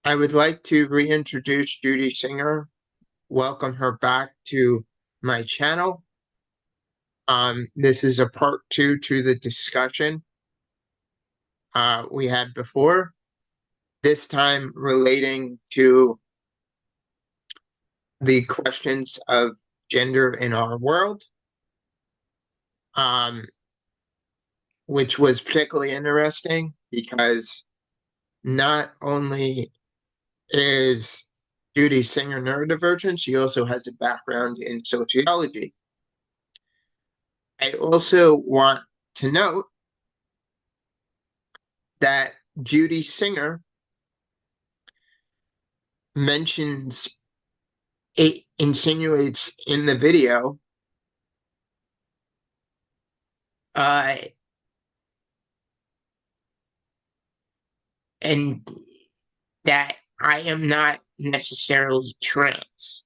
I would like to reintroduce Judy Singer, welcome her back to my channel. This is a part two to the discussion we had before, this time relating to the questions of gender in our world, um, which was particularly interesting because not only is Judy Singer neurodivergent, she also has a background in sociology. I also want to note that Judy Singer mentions, it insinuates in the video, uh, and that I am not necessarily trans.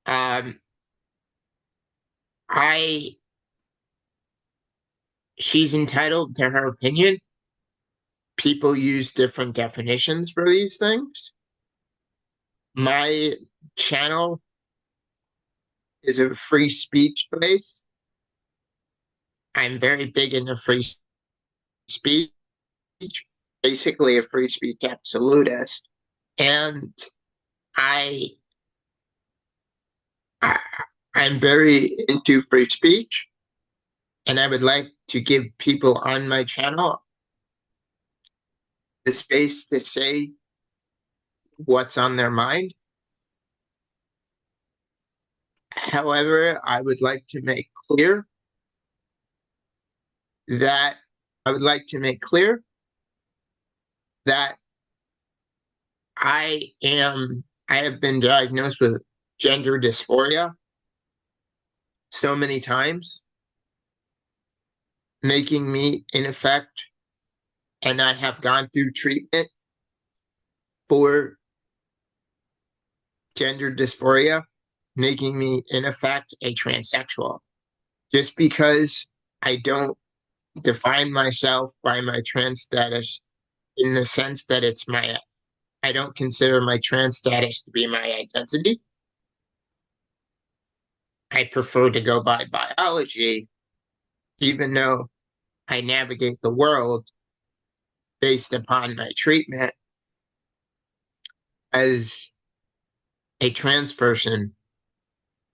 Um, I she's entitled to her opinion. People use different definitions for these things. My channel is a free speech place. I'm very big into free speech, basically a free speech absolutist. And I, I I'm very into free speech, and I would like to give people on my channel the space to say what's on their mind. However, I would like to make clear that I would like to make clear that I have been diagnosed with gender dysphoria so many times, making me in effect, and I have gone through treatment for gender dysphoria, making me in effect a transsexual. Just because I don't define myself by my trans status in the sense that I don't consider my trans status to be my identity. I prefer to go by biology, even though I navigate the world based upon my treatment as a trans person,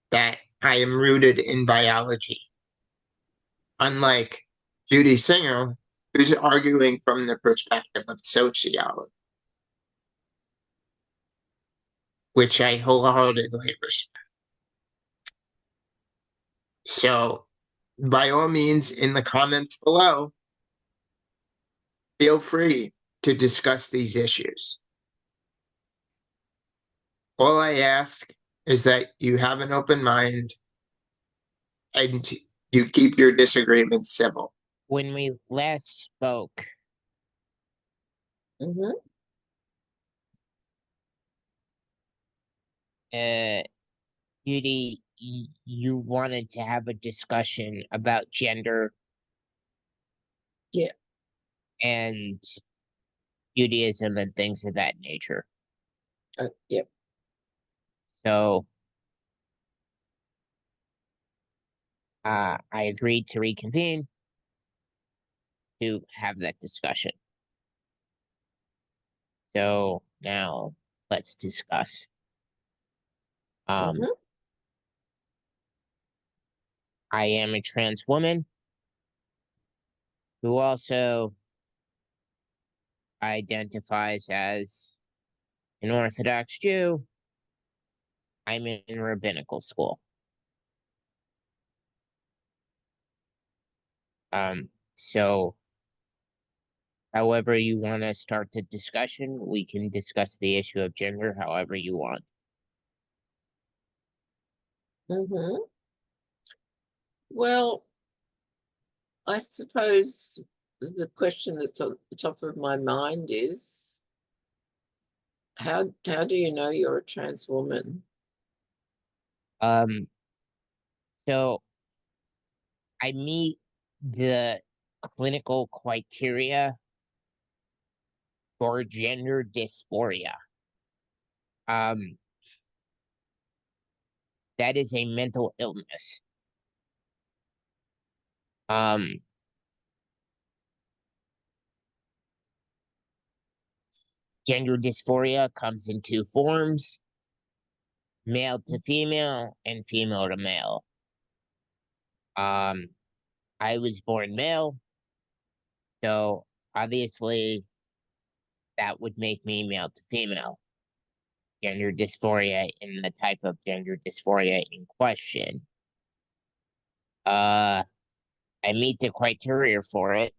that I am rooted in biology. Unlike Judy Singer, who's arguing from the perspective of sociology, which I wholeheartedly respect. So, by all means, in the comments below, feel free to discuss these issues. All I ask is that you have an open mind and you keep your disagreements civil. When we last spoke, Mm-hmm. uh, Judy, you wanted to have a discussion about gender Yeah. and Judaism and things of that nature. Yep. So, I agreed to reconvene to have that discussion. So now let's discuss. Mm-hmm. I am a trans woman who also identifies as an Orthodox Jew. I'm in rabbinical school. So however you want to start the discussion, we can discuss the issue of gender however you want. Mm-hmm. Well, I suppose the question that's on the top of my mind is how do you know you're a trans woman? Um, so I meet the clinical criteria for gender dysphoria. Um, that is a mental illness. Um, Gender dysphoria comes in two forms: male to female and female to male. Um, I was born male, so obviously that would make me male to female. Gender dysphoria in the type of gender dysphoria in question. I meet the criteria for it.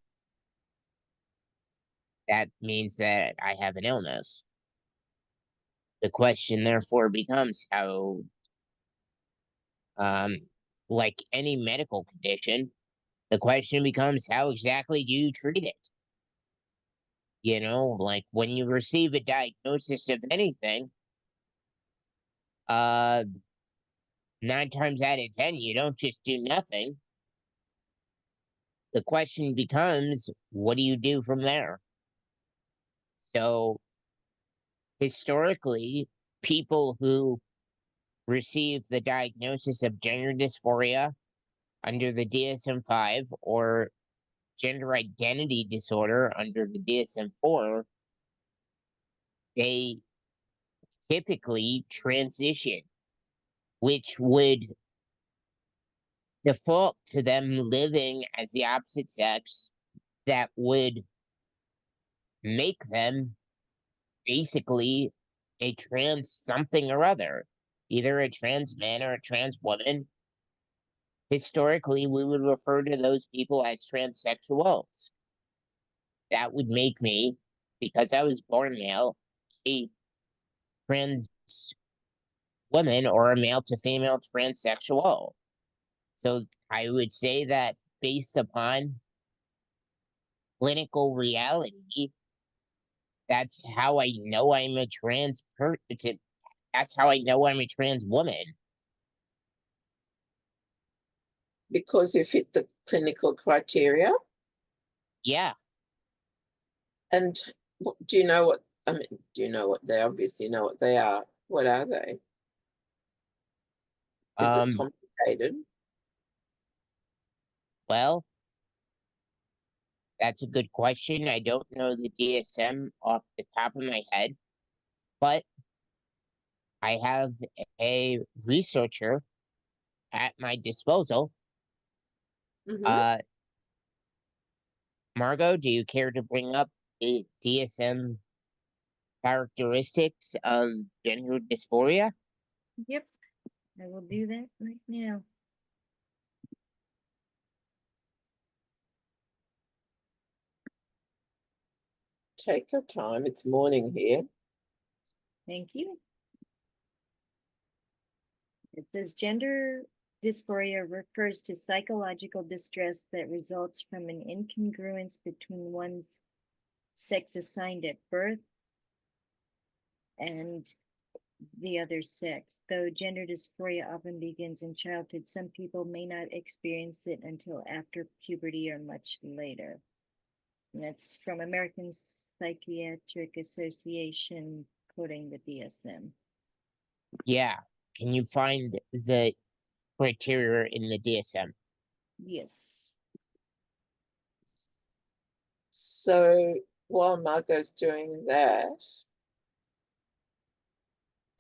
That means that I have an illness. The question therefore becomes how, um, like any medical condition, the question becomes how exactly do you treat it? You know, like when you receive a diagnosis of anything, uh, 9 times out of 10, you don't just do nothing. The question becomes, what do you do from there? So historically, people who receive the diagnosis of gender dysphoria under the DSM-5 or gender identity disorder under the DSM-4, they typically transition, which would default to them living as the opposite sex. That would make them basically a trans something or other, either a trans man or a trans woman. Historically, we would refer to those people as transsexuals. That would make me, because I was born male, a trans woman or a male to female transsexual. So I would say that based upon clinical reality, that's how I know I'm a trans person. That's how I know I'm a trans woman. Because you fit the clinical criteria. Yeah. And do you know what, I mean, do you know what they obviously know what they are? What are they? Is it Um, complicated? well, that's a good question. I don't know the DSM off the top of my head, but I have a researcher at my disposal. Mm-hmm. Uh, Margot, do you care to bring up the DSM characteristics of gender dysphoria? Yep, I will do that right now. Take your time. It's morning here. Thank you. It says gender dysphoria refers to psychological distress that results from an incongruence between one's sex assigned at birth and the other sex. Though gender dysphoria often begins in childhood, some people may not experience it until after puberty or much later. And that's from American Psychiatric Association, quoting the DSM. Yeah. Can you find the criteria in the DSM? Yes. So while Margot's doing that,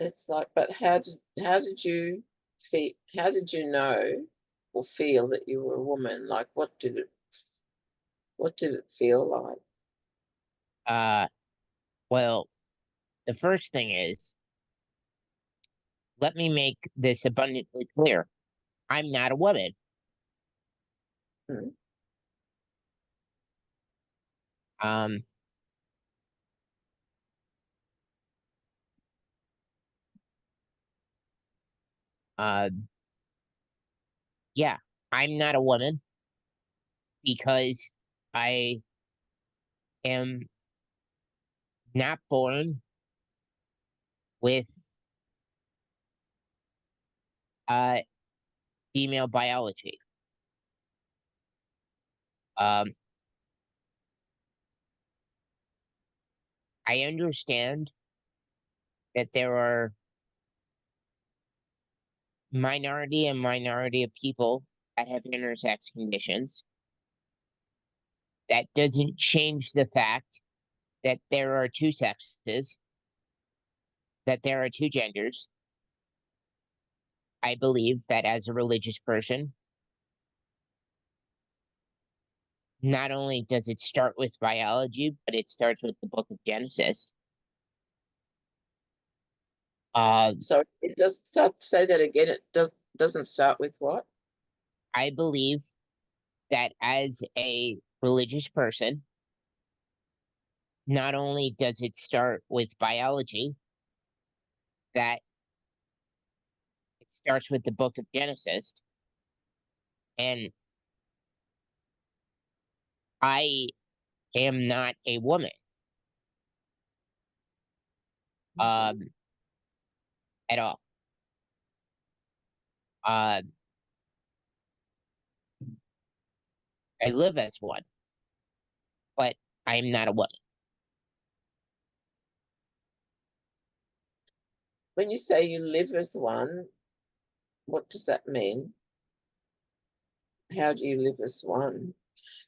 it's like, but how did you feel? How did you know or feel that you were a woman? Like, what did it feel like? Uh, well, the first thing is, let me make this abundantly clear. I'm not a woman. Hmm. Um, uh, yeah, I'm not a woman because I am not born with uh female biology. Um, I understand that there are minority of people that have intersex conditions. That doesn't change the fact that there are two sexes, that there are two genders. I believe that as a religious person, not only does it start with biology, but it starts with the book of Genesis. So it does start, say that again. It doesn't start with what? I believe that as a religious person, not only does it start with biology, that it starts with the book of Genesis. And I am not a woman. Mhm. At all. Uh, I live as one, but I am not a woman. When you say you live as one, what does that mean? How do you live as one?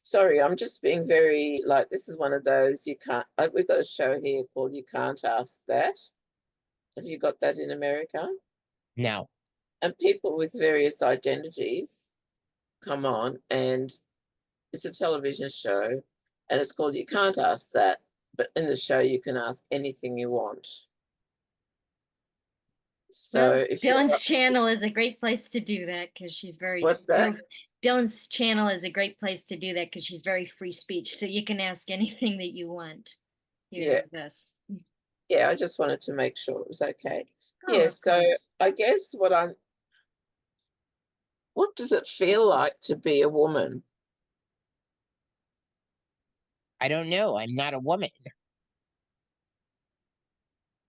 Sorry, I'm just being very like, this is one of those you can't. We've got a show here called You Can't Ask That. Have you got that in America? No, And people with various identities come on, and it's a television show, and it's called You Can't Ask That. But in the show, you can ask anything you want. So Well, if you're Dylan's channel is a great place to do that because she's very. what's that? Dylan's channel is a great place to do that because she's very free speech. So you can ask anything that you want here Yeah. with us. Yeah, I just wanted to make sure it was okay. Oh, Yeah, of so course. I guess what does it feel like to be a woman? I don't know. I'm not a woman.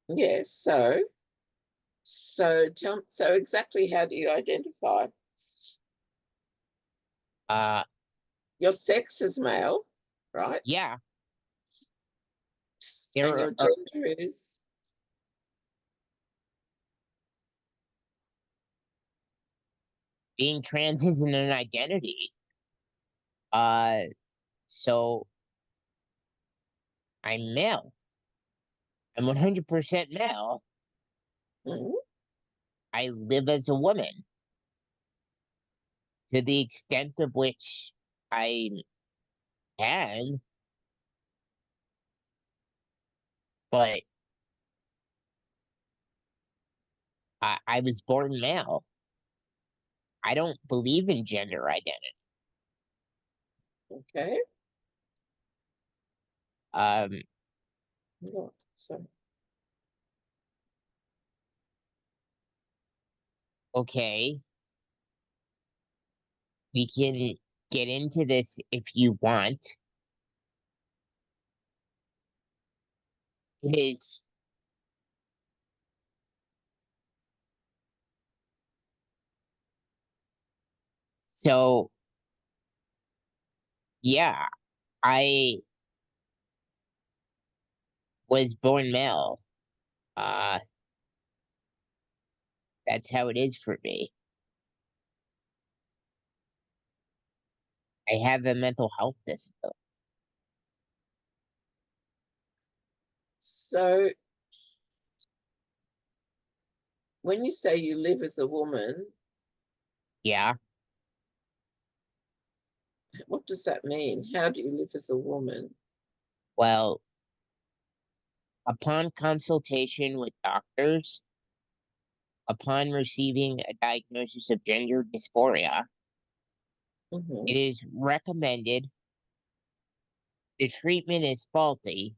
Yeah, so so exactly how do you identify? Uh, Your sex is male, right? yeah, And there your are gender is being trans isn't an identity. Uh, so I'm male. I'm 100% male. Mhm. I live as a woman to the extent of which I can, but I was born male. I don't believe in gender identity. Okay. Um, What? So okay, we can get into this if you want. It is so, yeah, I was born male. Uh, that's how it is for me. I have a mental health disability. so when you say you live as a woman, Yeah, what does that mean? How do you live as a woman? well, upon consultation with doctors, upon receiving a diagnosis of gender dysphoria, Mhm. it is recommended the treatment is faulty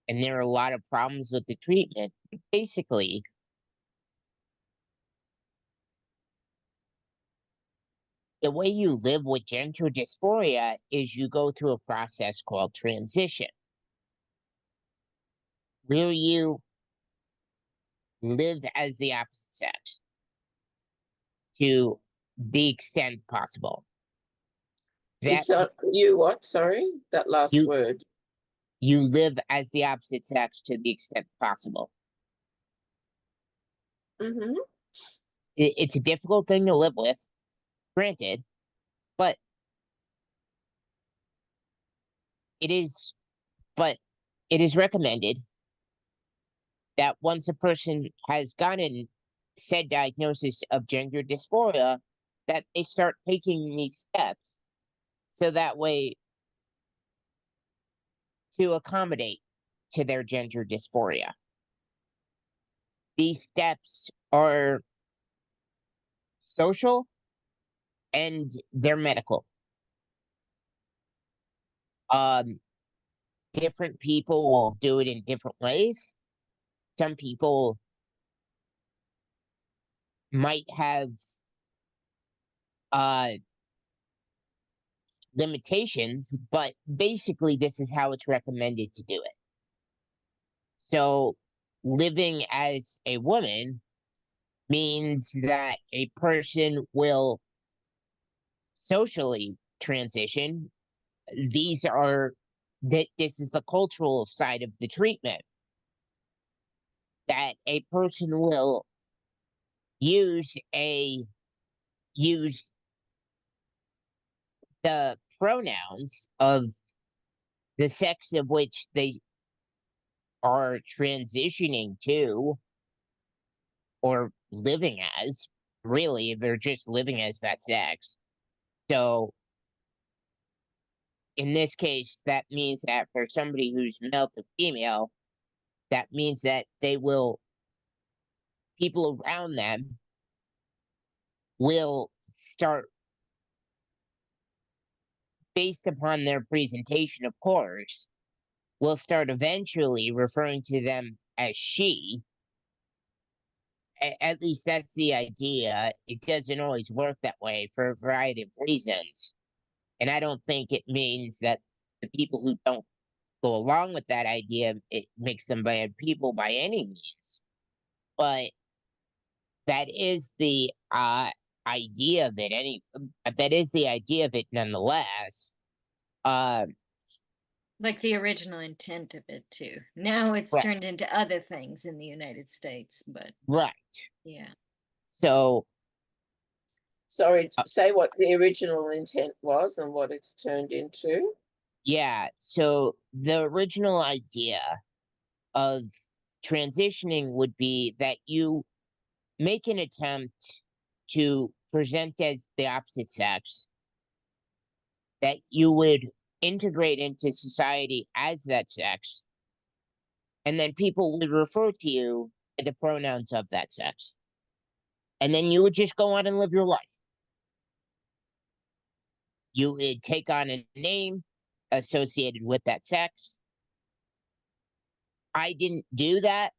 and there are a lot of problems with the treatment. Basically, the way you live with gender dysphoria is you go through a process called transition, where you live as the opposite sex to the extent possible. That You what? Sorry, that last you word. you live as the opposite sex to the extent possible. Mm-hmm. It's a difficult thing to live with, granted, but it is, but it is recommended that once a person has gotten said diagnosis of gender dysphoria, that they start taking these steps so that way to accommodate to their gender dysphoria. These steps are social and they're medical. Um, Different people will do it in different ways. Some people might have uh limitations, but basically this is how it's recommended to do it. So living as a woman means that a person will socially transition. These are that this is the cultural side of the treatment, that a person will use a use the pronouns of the sex of which they are transitioning to or living as. Really, they're just living as that sex. So in this case, that means that for somebody who's male to female, that means that they will, people around them will start, based upon their presentation, of course, will start eventually referring to them as she. At least that's the idea. It doesn't always work that way for a variety of reasons. And I don't think it means that the people who don't go along with that idea, it makes them bad people by any means. But that is the idea of it. That is the idea of it nonetheless. Uh, Like the original intent of it too. Now it's right, turned into other things in the United States, but right. yeah. So Sorry, say what the original intent was and what it's turned into. yeah, so the original idea of transitioning would be that you make an attempt to present as the opposite sex, that you would integrate into society as that sex, and then people would refer to you by the pronouns of that sex. And then you would just go on and live your life. You would take on a name associated with that sex. I didn't do that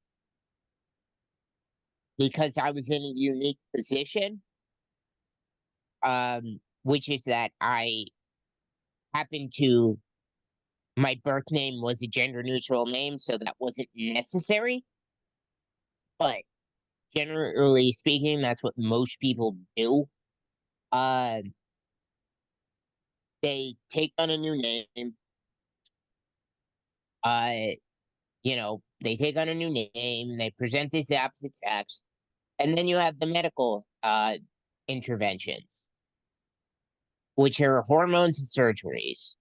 because I was in a unique position, which is that I happened to, my birth name was a gender neutral name, so that wasn't necessary. But generally speaking, that's what most people do. Uh, they take on a new name. Uh, they take on a new name. They present as the opposite sex, and then you have the medical interventions, which are hormones and surgeries.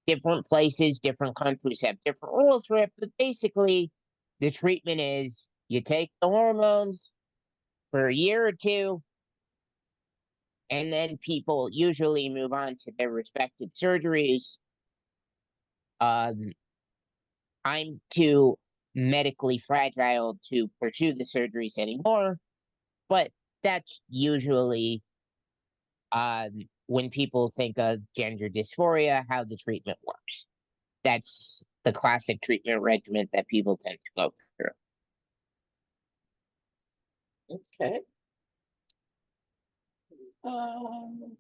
Different places, different countries have different rules for it, but basically, the treatment is you take the hormones for a year or two, and then people usually move on to their respective surgeries. Um, I'm too medically fragile to pursue the surgeries anymore, but that's usually when people think of gender dysphoria, how the treatment works. That's the classic treatment regimen that people tend to go through. Okay. Um,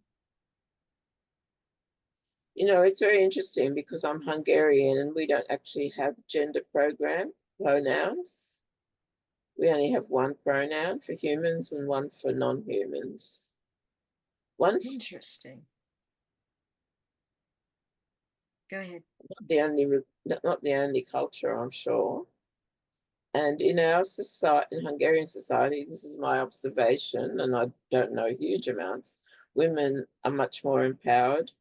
it's very interesting because I'm Hungarian and we don't actually have gender pronouns. We only have one pronoun for humans and one for non-humans. Interesting. Go ahead. Not the only culture, I'm sure. And in our society, in Hungarian society, this is my observation, and I don't know huge amounts. Women are much more empowered,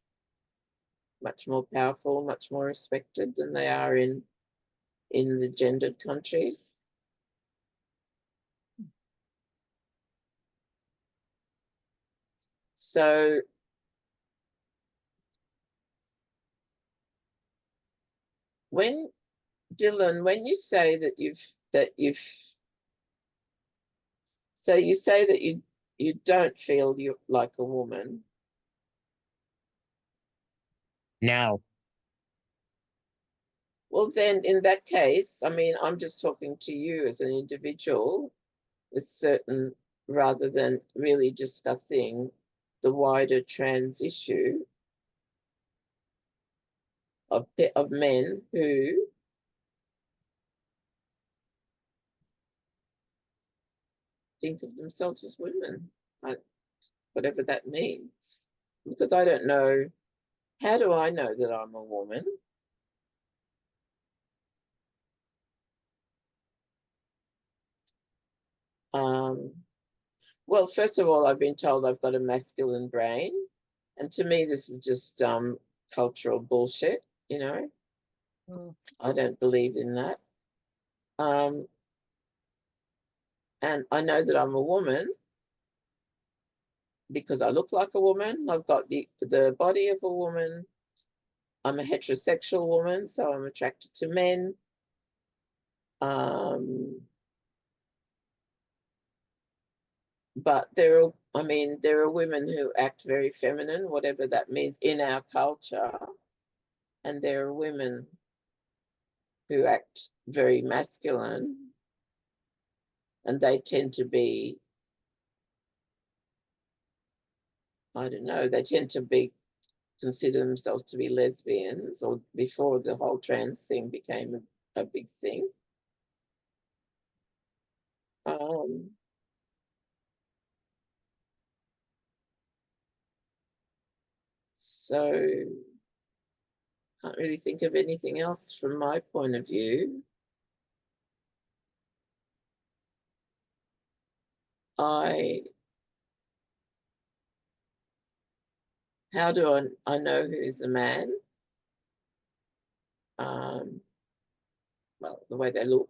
much more powerful, much more respected than they are in the gendered countries. So when Dylan, when you say that you've so you say that you don't feel you like a woman. No. Well, then in that case, I mean, I'm just talking to you as an individual with certain, rather than really discussing the wider trans issue of men who think of themselves as women, whatever that means. Because I don't know, how do I know that I'm a woman? Well, first of all, I've been told I've got a masculine brain. And to me, this is just cultural bullshit, you know? I don't believe in that. And I know that I'm a woman because I look like a woman. I've got the body of a woman. I'm a heterosexual woman, so I'm attracted to men. But there are women who act very feminine, whatever that means in our culture. And there are women who act very masculine, and they tend to be, I don't know, they tend to be consider themselves to be lesbians, or before the whole trans thing became a big thing. So can't really think of anything else from my point of view. How do I know who's a man? Well, the way they look,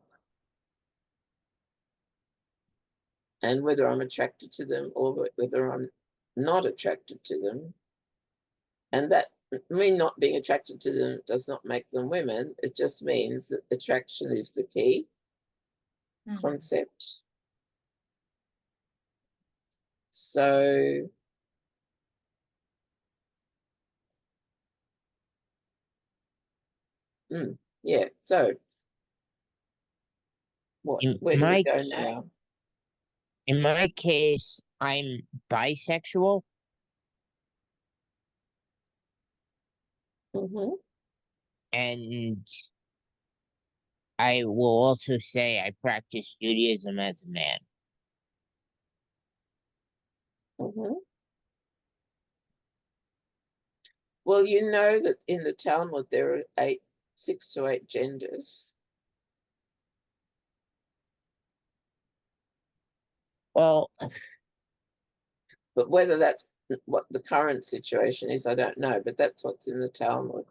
and whether I'm attracted to them or whether I'm not attracted to them. And that, me not being attracted to them does not make them women. It just means that attraction is the key concept. So yeah, so where do we go now? In my case, I'm bisexual. And I will also say I practice Judaism as a man. Well, you know that in the Talmud there are 6 to 8 genders. Well, but whether that's what the current situation is, I don't know, but that's what's in the Talmud.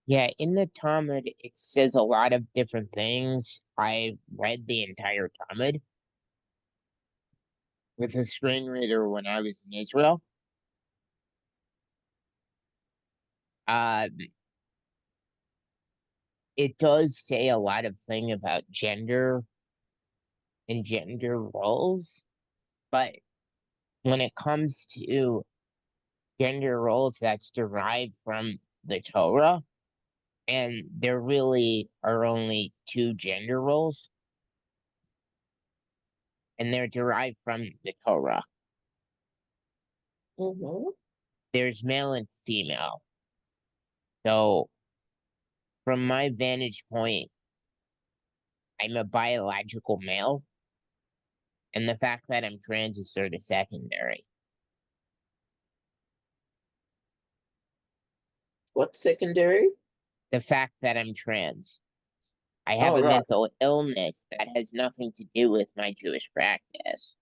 Yeah, in the Talmud, it says a lot of different things. I read the entire Talmud with a screen reader when I was in Israel. It does say a lot of things about gender and gender roles, but when it comes to gender roles, that's derived from the Torah, and there really are only 2 gender roles, and they're derived from the Torah. There's male and female. So, from my vantage point, I'm a biological male, and the fact that I'm trans is sort of secondary. What secondary? The fact that I'm trans. I have Oh, a right. mental illness that has nothing to do with my Jewish practice.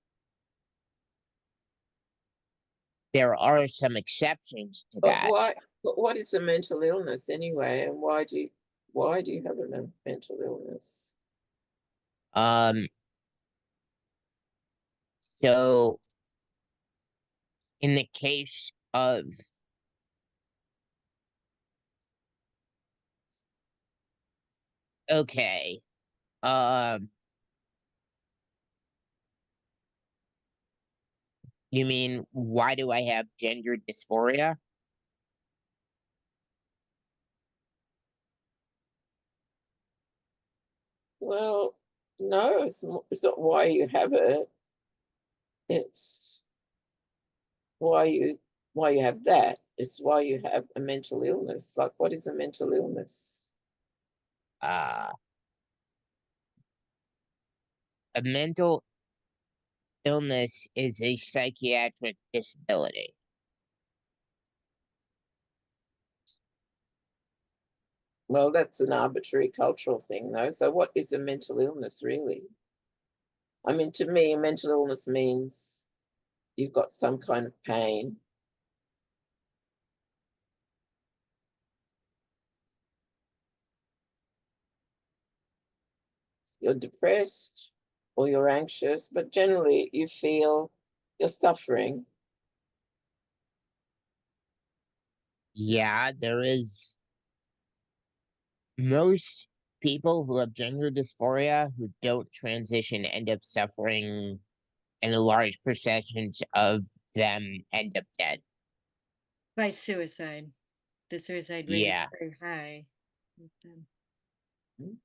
There are some exceptions to But that. why? But what is a mental illness anyway? And why do you have a mental illness? Um, so in the case of okay, um, you mean why do I have gender dysphoria? Well, no, it's not why you have it. It's why you have that. It's why you have a mental illness. Like, what is a mental illness? Uh, a mental illness is a psychiatric disability. Well, that's an arbitrary cultural thing, though. So, what is a mental illness really? I mean, to me, a mental illness means you've got some kind of pain. You're depressed or you're anxious, but generally you feel you're suffering. Yeah, there is most people who have gender dysphoria who don't transition end up suffering, and a large percentage of them end up dead. By suicide. The suicide rate is Yeah. very high with them. Hmm.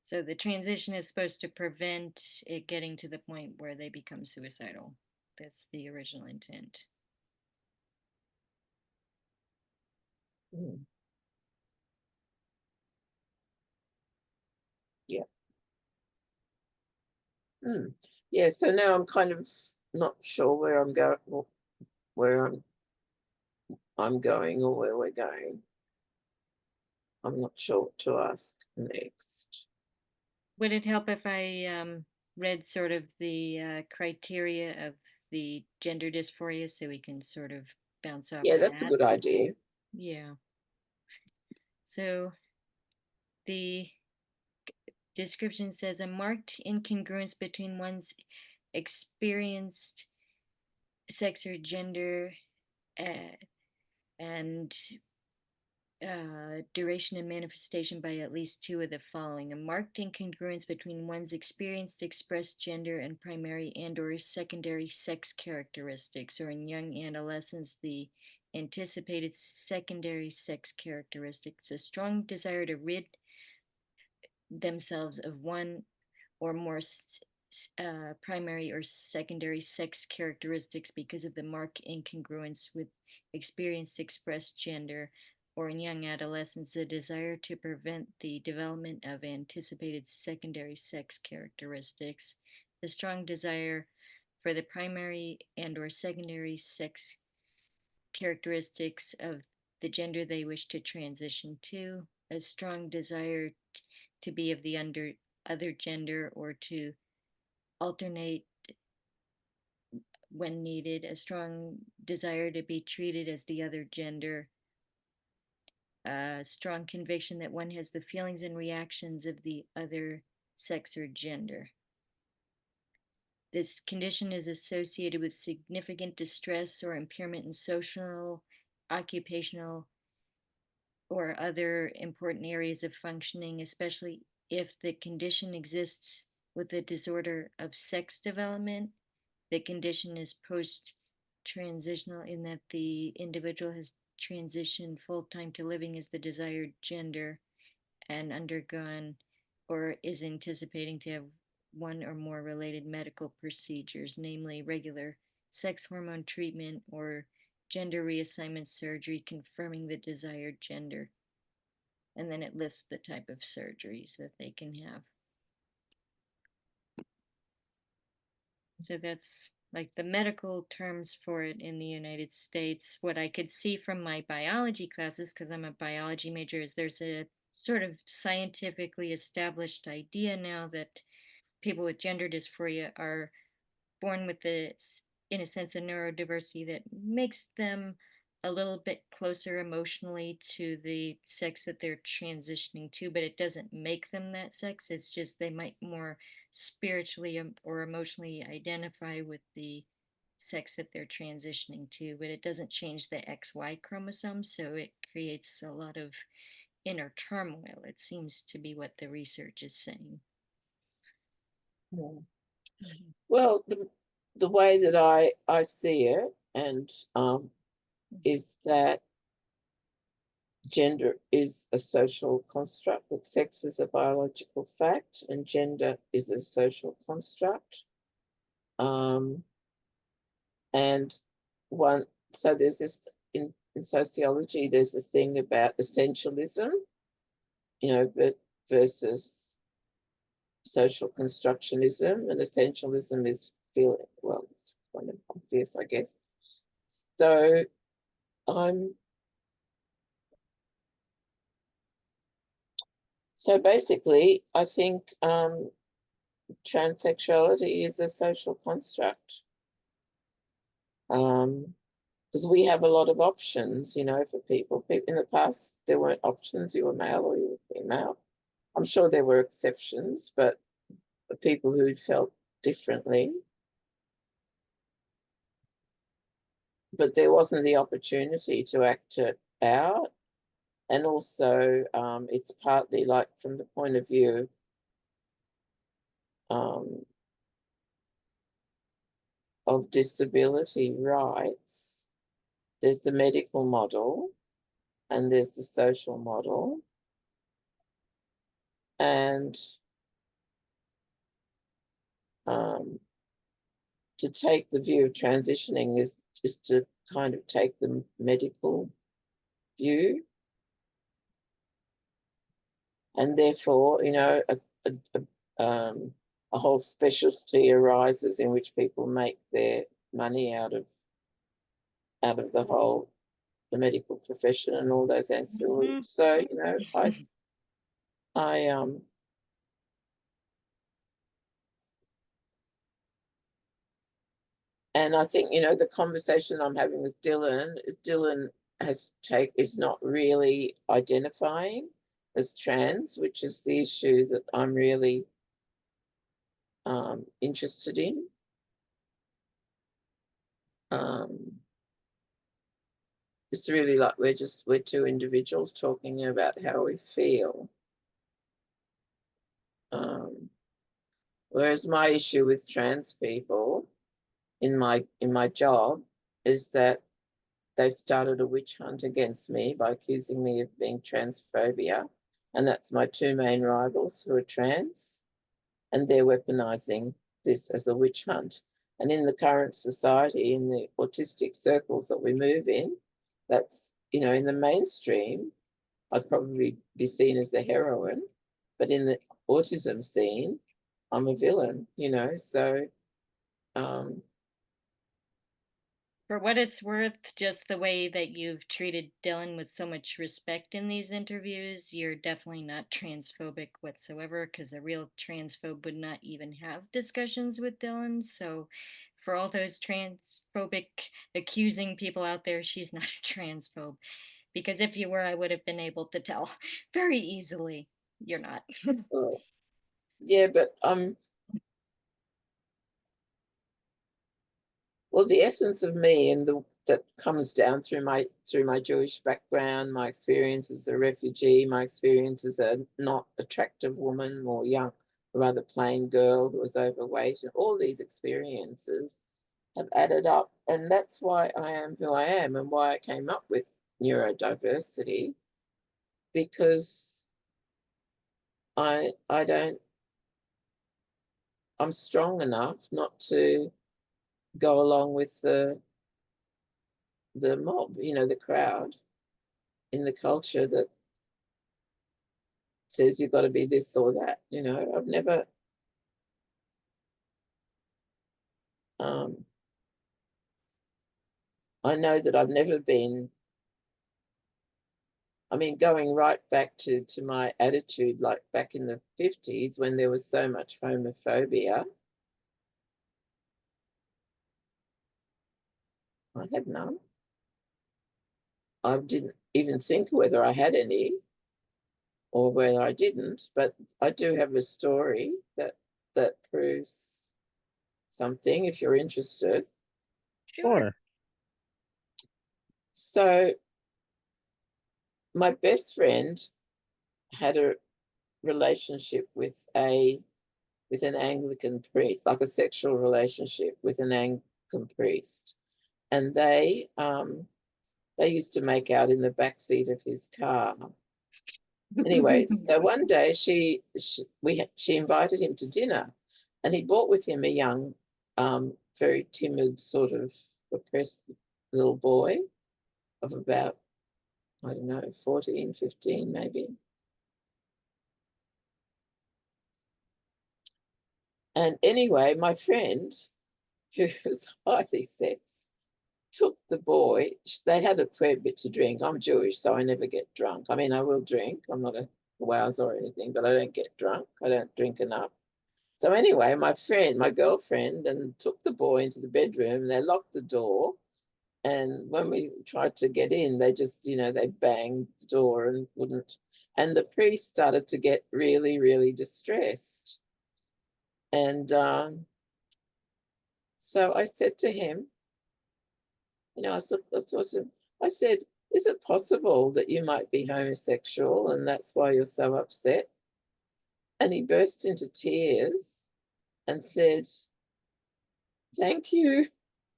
So the transition is supposed to prevent it getting to the point where they become suicidal. That's the original intent. Mm. Yeah. Mm. Yeah. So now I'm kind of not sure where I'm going, where I'm going, or where we're going. I'm not sure what to ask next. Would it help if I read sort of the criteria of the gender dysphoria so we can sort of bounce off Yeah, that's a that? good idea. Yeah. So the description says a marked incongruence between one's experienced sex or gender uh, and duration and manifestation by at least two of the following: a marked incongruence between one's experienced expressed gender and primary and or secondary sex characteristics, or in young adolescents the anticipated secondary sex characteristics, a strong desire to rid themselves of one or more primary or secondary sex characteristics because of the marked incongruence with experienced expressed gender, or in young adolescents, a desire to prevent the development of anticipated secondary sex characteristics, a strong desire for the primary and or secondary sex characteristics of the gender they wish to transition to, a strong desire to be of the other gender or to alternate when needed, a strong desire to be treated as the other gender, a strong conviction that one has the feelings and reactions of the other sex or gender. This condition is associated with significant distress or impairment in social, occupational, or other important areas of functioning, especially if the condition exists with a disorder of sex development. The condition is post transitional in that the individual has transitioned full time to living as the desired gender and undergone or is anticipating to have one or more related medical procedures, namely regular sex hormone treatment or gender reassignment surgery confirming the desired gender. And then it lists the type of surgeries that they can have. So that's like the medical terms for it in the United States. What I could see from my biology classes, because I'm a biology major, is there's a sort of scientifically established idea now that people with gender dysphoria are born with this, in a sense, a neurodiversity that makes them a little bit closer emotionally to the sex that they're transitioning to, but it doesn't make them that sex. It's just they might more spiritually or emotionally identify with the sex that they're transitioning to, but it doesn't change the XY chromosome, so it creates a lot of inner turmoil. It seems to be what the research is saying. Mm. Mhm. Well, the way that I see it, and is that gender is a social construct, that sex is a biological fact, and gender is a social construct. And one, so there's this in sociology, there's a thing about essentialism, but versus social constructionism, and essentialism is feeling, well, it's kind of obvious, I guess. So I'm so basically, I think transsexuality is a social construct. Because we have a lot of options, for people. In the past, there weren't options. You were male or you were female. I'm sure there were exceptions, but the people who felt differently. But there wasn't the opportunity to act it out. And also, it's partly like from the point of view of disability rights. There's the medical model and there's the social model. And to take the view of transitioning is to kind of take the medical view. And therefore, a whole specialty arises in which people make their money out of the medical profession and all those ancillary. Mhm. So, I and I think, the conversation I'm having with Dylan is not really identifying as trans, which is the issue that I'm really interested in. It's really like we're two individuals talking about how we feel. Whereas my issue with trans people in my job is that they've started a witch hunt against me by accusing me of being transphobia, and that's my two main rivals who are trans, and they're weaponizing this as a witch hunt. And in the current society, in the autistic circles that we move in, that's, in the mainstream, I'd probably be seen as a heroine, but in the autism scene, I'm a villain, so For what it's worth, just the way that you've treated Dylan with so much respect in these interviews, you're definitely not transphobic whatsoever, because a real transphobe would not even have discussions with Dylan. So, for all those transphobic accusing people out there, she's not a transphobe. Because if you were, I would have been able to tell very easily. You're not. yeah, but well, the essence of me and that comes down through my Jewish background, my experience as a refugee, my experience as a not attractive woman or young, rather plain girl who was overweight, and all these experiences have added up, and that's why I am who I am and why I came up with neurodiversity, because I don't I'm strong enough not to go along with the mob, the crowd in the culture that says you've got to be this or that. I've never I know that I've never been, I mean, going right back to my attitude, like back in the 50s when there was so much homophobia, I had none. I didn't even think whether I had any or whether I didn't, but I do have a story that proves something if you're interested. Sure. So my best friend had a relationship with an Anglican priest, like a sexual relationship with an Anglican priest, and they used to make out in the back seat of his car. Anyway, so one day she invited him to dinner, and he brought with him a young, very timid, sort of repressed little boy of about, I don't know, 14, 15 maybe. And anyway, my friend, who was highly sexed, took the boy. They had a fair bit to drink. I'm Jewish, so I never get drunk. I mean, I will drink. I'm not a wowser or anything, but I don't get drunk. I don't drink enough. So anyway, my girlfriend, and took the boy into the bedroom. They locked the door. And when we tried to get in, they just, they banged the door and wouldn't. And the priest started to get really, really distressed. And so I said to him, I said, is it possible that you might be homosexual and that's why you're so upset? And he burst into tears and said, thank you,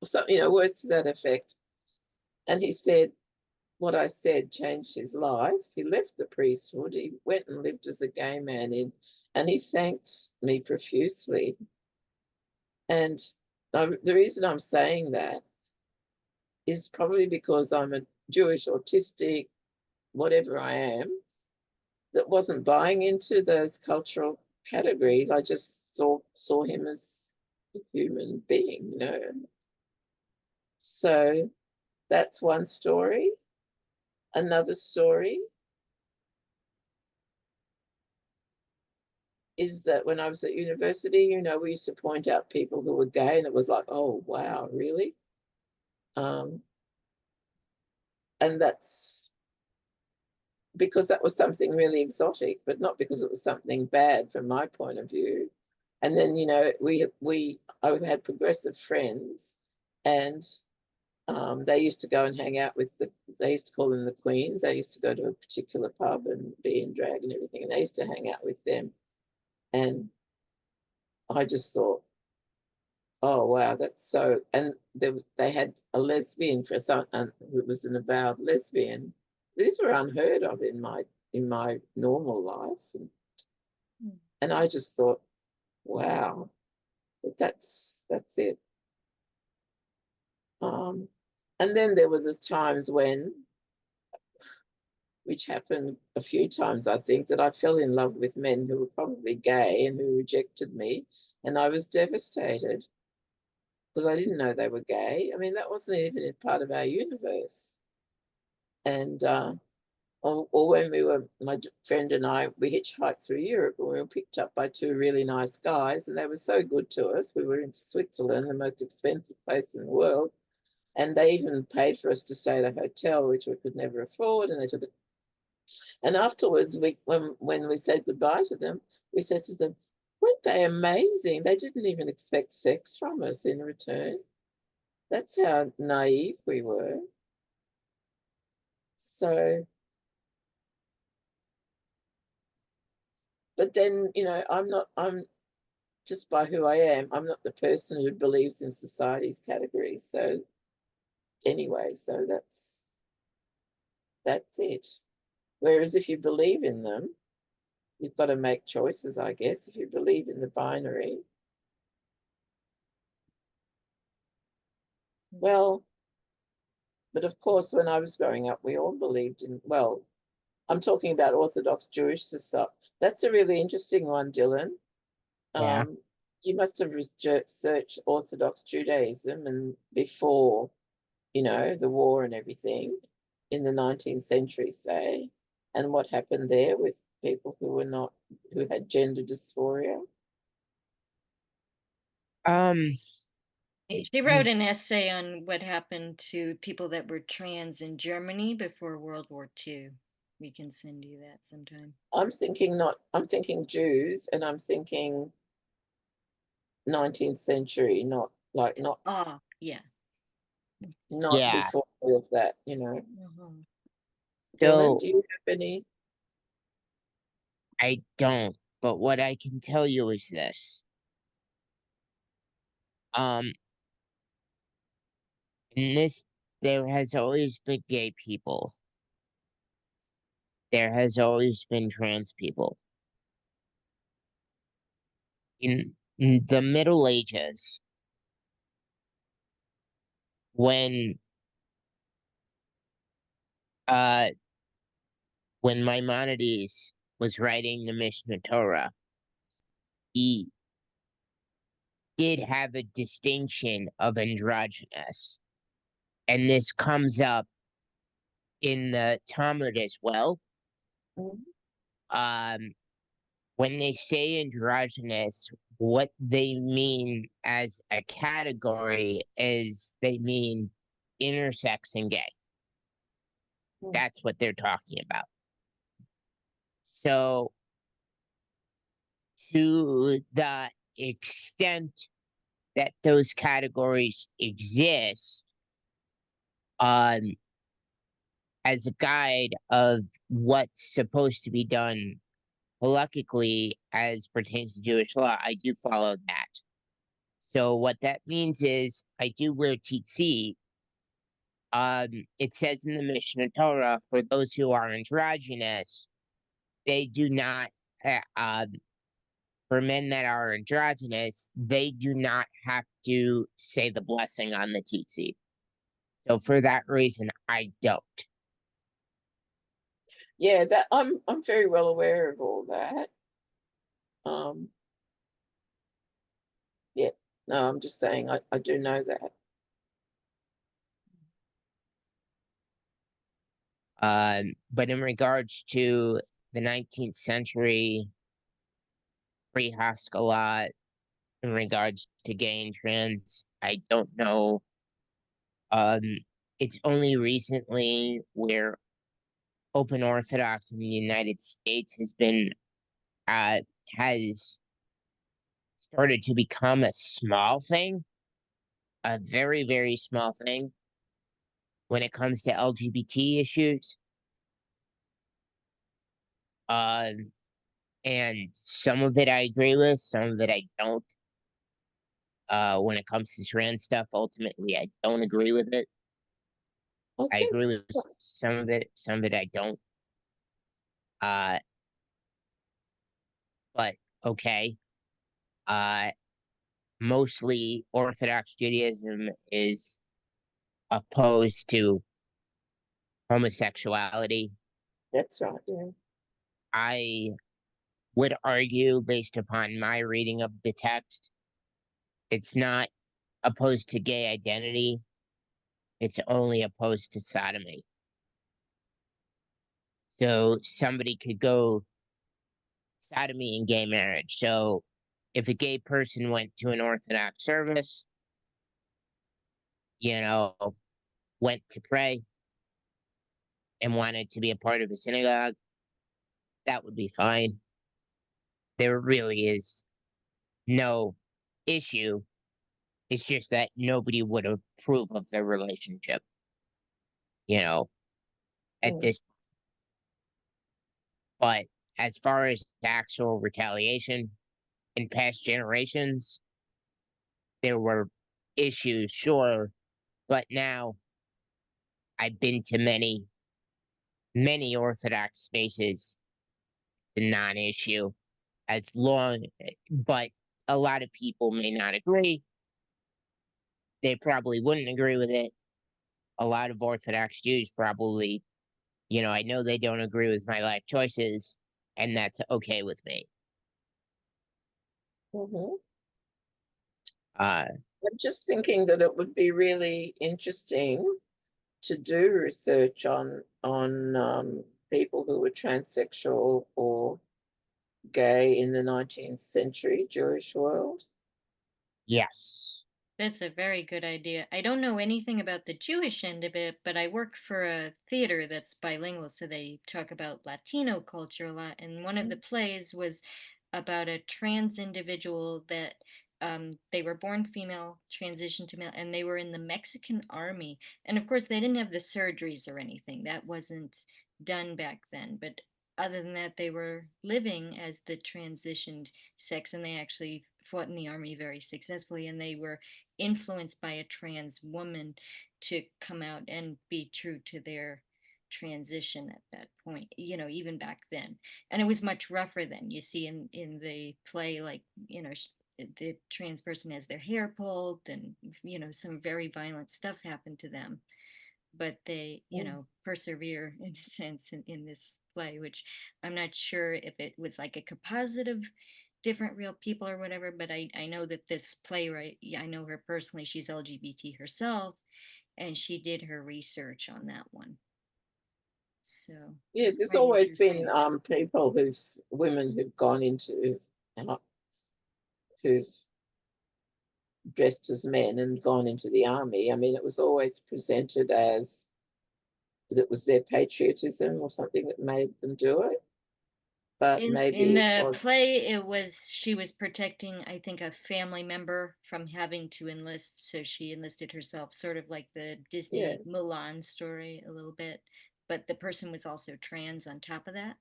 or something, words to that effect. And he said, what I said changed his life. He left the priesthood. He went and lived as a gay man and he thanked me profusely. And the reason I'm saying that is probably because I'm a Jewish, autistic, whatever I am, that wasn't buying into those cultural categories. I just saw him as a human being, So that's one story. Another story is that when I was at university, we used to point out people who were gay, and it was like, oh wow, really? And that's because that was something really exotic, but not because it was something bad from my point of view. And then, I had progressive friends, and they used to go and hang out with they used to call them the Queens. They used to go to a particular pub and be in drag and everything, and they used to hang out with them. And I just thought, oh wow, that's so. And they had a lesbian for someone who was an avowed lesbian. These were unheard of in my normal life, and I just thought, wow, but that's it. And then there were the times which happened a few times, I think, that I fell in love with men who were probably gay and who rejected me, and I was devastated because I didn't know they were gay. I mean, that wasn't even a part of our universe. And or when my friend and I, we hitchhiked through Europe, and we were picked up by two really nice guys, and they were so good to us. We were in Switzerland, the most expensive place in the world, and they even paid for us to stay at a hotel, which we could never afford. And they took it. And afterwards, when we said goodbye to them, we said to them, weren't they amazing? They didn't even expect sex from us in return. That's how naive we were. So, but then, I'm just by who I am, I'm not the person who believes in society's categories. So anyway, so that's it. Whereas if you believe in them, you've got to make choices, I guess, if you believe in the binary. Well, but of course, when I was growing up, we all believed in, well, I'm talking about Orthodox Jewish society. That's a really interesting one, Dylan. Yeah. You must have researched Orthodox Judaism and before you know, the war and everything in the 19th century, say, and what happened there with people who were not, who had gender dysphoria? Um, She wrote an essay on what happened to people that were trans in Germany before World War II. We can send you that sometime. I'm thinking Jews, and I'm thinking 19th century, not like Ah, yeah. not yeah. before all of that, you know. Mhm. Dylan, So do you have any? I don't, but what I can tell you is this. Um, in this, there has always been gay people. There has always been trans people. In the Middle Ages, when uh when Maimonides was writing the Mishnah Torah, he did have a distinction of androgynous. And this comes up in the Talmud as well. Mhm. Um, when they say androgynous, what they mean as a category is they mean intersex and gay. Mm. That's what they're talking about. So, to the extent that those categories exist, um, as a guide of what's supposed to be done halakhically as pertains to Jewish law, I do follow that. So what that means is I do wear tzitzit. It says in the Mishnah Torah for those who are androgynous, they do not. For men that are androgynous, they do not have to say the blessing on the tzitzit. So for that reason, I don't. Yeah, that I'm very well aware of all that. Um, yeah, no, I'm just saying I do know that. But in regards to the 19th century pre-Haskalah, in regards to gay and trans, I don't know. Um, it's only recently where open Orthodox in the United States uh has started to become a small thing, a very, very small thing when it comes to LGBT issues. And some of it I agree with, some of it I don't. When it comes to trans stuff, ultimately I don't agree with it. I I think agree with some of it I don't. Uh, but okay. Uh, Mostly Orthodox Judaism is opposed to homosexuality. that's right. Yeah. I would argue, based upon my reading of the text, it's not opposed to gay identity, it's only opposed to sodomy. So somebody could go sodomy in gay marriage. So if a gay person went to an Orthodox service, you know, went to pray and wanted to be a part of a synagogue, that would be fine. There really is no issue. It's just that nobody would approve of their relationship, you know, at Mm. this. But as far as actual retaliation in past generations, there were issues, sure, but now I've been to many, many Orthodox spaces, a non-issue as long, but a lot of people may not agree. They probably wouldn't agree with it. A lot of Orthodox Jews probably, I know they don't agree with my life choices, and that's okay with me. Hmm. Uh, I'm just thinking that it would be really interesting to do research on people who were transsexual or gay in the 19th century Jewish world. Yes. That's a very good idea. I don't know anything about the Jewish end of it, but I work for a theater that's bilingual, so they talk about Latino culture a lot. And one of the plays was about a trans individual that they were born female, transitioned to male, and they were in the Mexican army. And of course, they didn't have the surgeries or anything. That wasn't done back then. But other than that, they were living as the transitioned sex, and they actually fought in the army very successfully, and they were influenced by a trans woman to come out and be true to their transition at that point, even back then. And it was much rougher then. You see in the play, like, the trans person has their hair pulled, and some very violent stuff happened to them, but they persevere in a sense in this play, which I'm not sure if it was like a composite of different real people or whatever, but I know that this playwright, I know her personally, she's LGBT herself, and she did her research on that one. So Yeah, it's there's quite always been interesting. people women who've gone into who've dressed as men and gone into the army. I mean, it was always presented as that was their patriotism or something that made them do it. But In maybe it the was, play, she was protecting, I think, a family member from having to enlist, so she enlisted herself, sort of like the yeah, Disney Mulan story a little bit. But the person was also trans on top of that,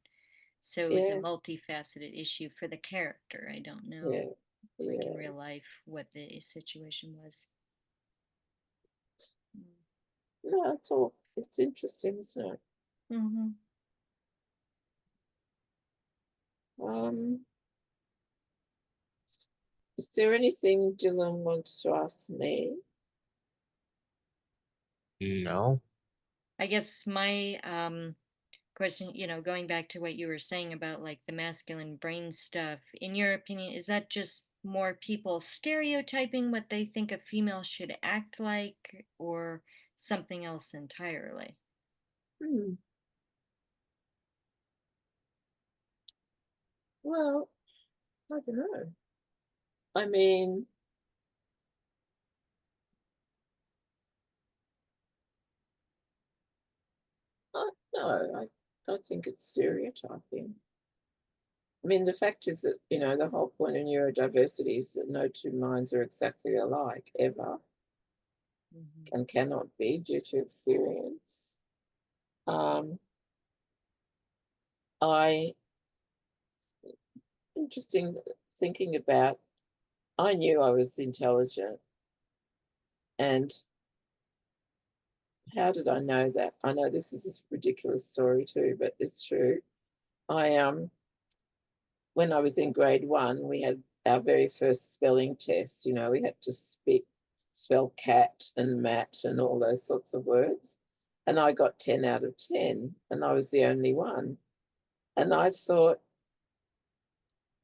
so it was a yeah, multifaceted issue for the character. I don't yeah, know, like in yeah. real life, what the situation was. No, it's interesting, isn't it? Mm-hmm. Um, is there anything Dylan wants to ask me? No. I guess my question, going back to what you were saying about like the masculine brain stuff, in your opinion, is that just more people stereotyping what they think a female should act like, or something else entirely? Hmm. Well, I don't know. I mean, no, I think it's stereotyping. I mean, the fact is that, the whole point of neurodiversity is that no two minds are exactly alike ever Mm-hmm. and cannot be due to experience. Um, I, interesting thinking about, I knew I was intelligent, and how did I know that? I know this is a ridiculous story too, but it's true. I when I was in grade 1, we had our very first spelling test. We had to spell cat and mat and all those sorts of words. And I got 10 out of 10, and I was the only one. And I thought,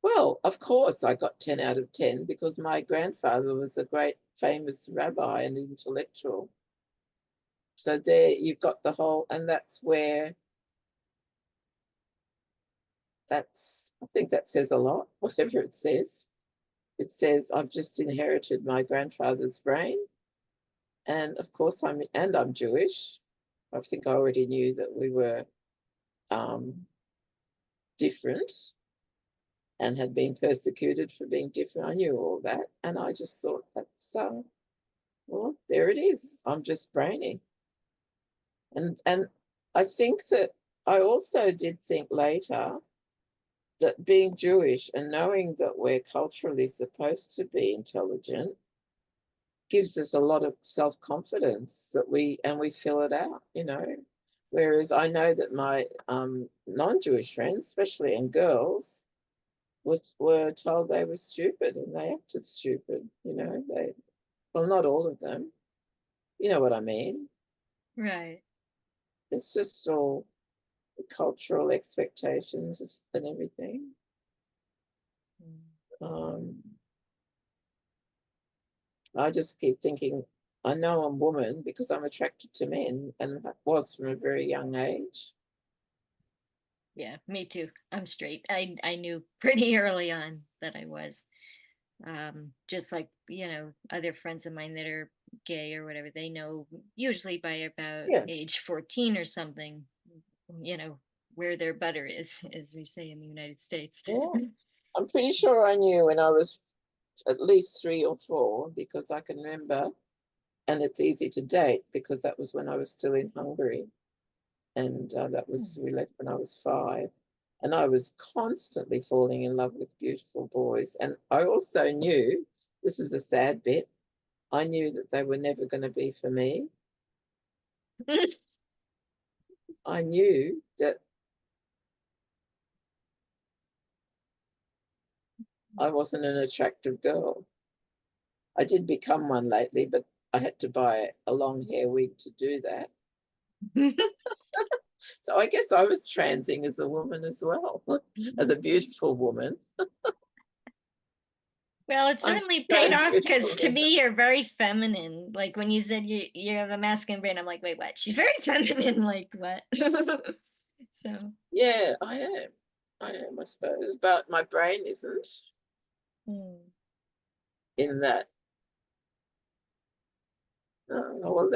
well, of course I got 10 out of 10 because my grandfather was a great famous rabbi and intellectual. So there you've got the whole, and I think that says a lot, whatever it says. It says, I've just inherited my grandfather's brain. And of course, I'm Jewish. I think I already knew that we were different and had been persecuted for being different. I knew all that. And I just thought, well, there it is. I'm just brainy. And I think that I also did think later that being Jewish and knowing that we're culturally supposed to be intelligent gives us a lot of self-confidence that we fill it out. Whereas I know that my non-Jewish friends, especially in girls, were told they were stupid and they acted stupid. Well, not all of them. You know what I mean? Right. It's just all the cultural expectations and everything. Mm. Um, I just keep thinking I know I'm a woman because I'm attracted to men, and I was from a very young age. Yeah, me too. I'm straight. I knew pretty early on that I was. Just like, other friends of mine that are gay or whatever, they know usually by about Yeah. age 14 or something, where their butter is, as we say in the United States. Yeah. I'm pretty sure I knew when I was at least 3 or 4 because I can remember, and it's easy to date because that was when I was still in Hungary, and we left when I was 5, and I was constantly falling in love with beautiful boys, and I also knew, this is a sad bit, I knew that they were never going to be for me. I knew that I wasn't an attractive girl. I did become one lately, but I had to buy a long hair wig to do that. So I guess I was transing as a woman as well, as a beautiful woman. Well, it I'm certainly paid trans off because beautiful to woman. me, you're very feminine. Like when you said you have a masculine brain, I'm like, wait, what? She's very feminine. Like what? So, Yeah, I am. I am, I suppose. But my brain isn't in that. Oh, well,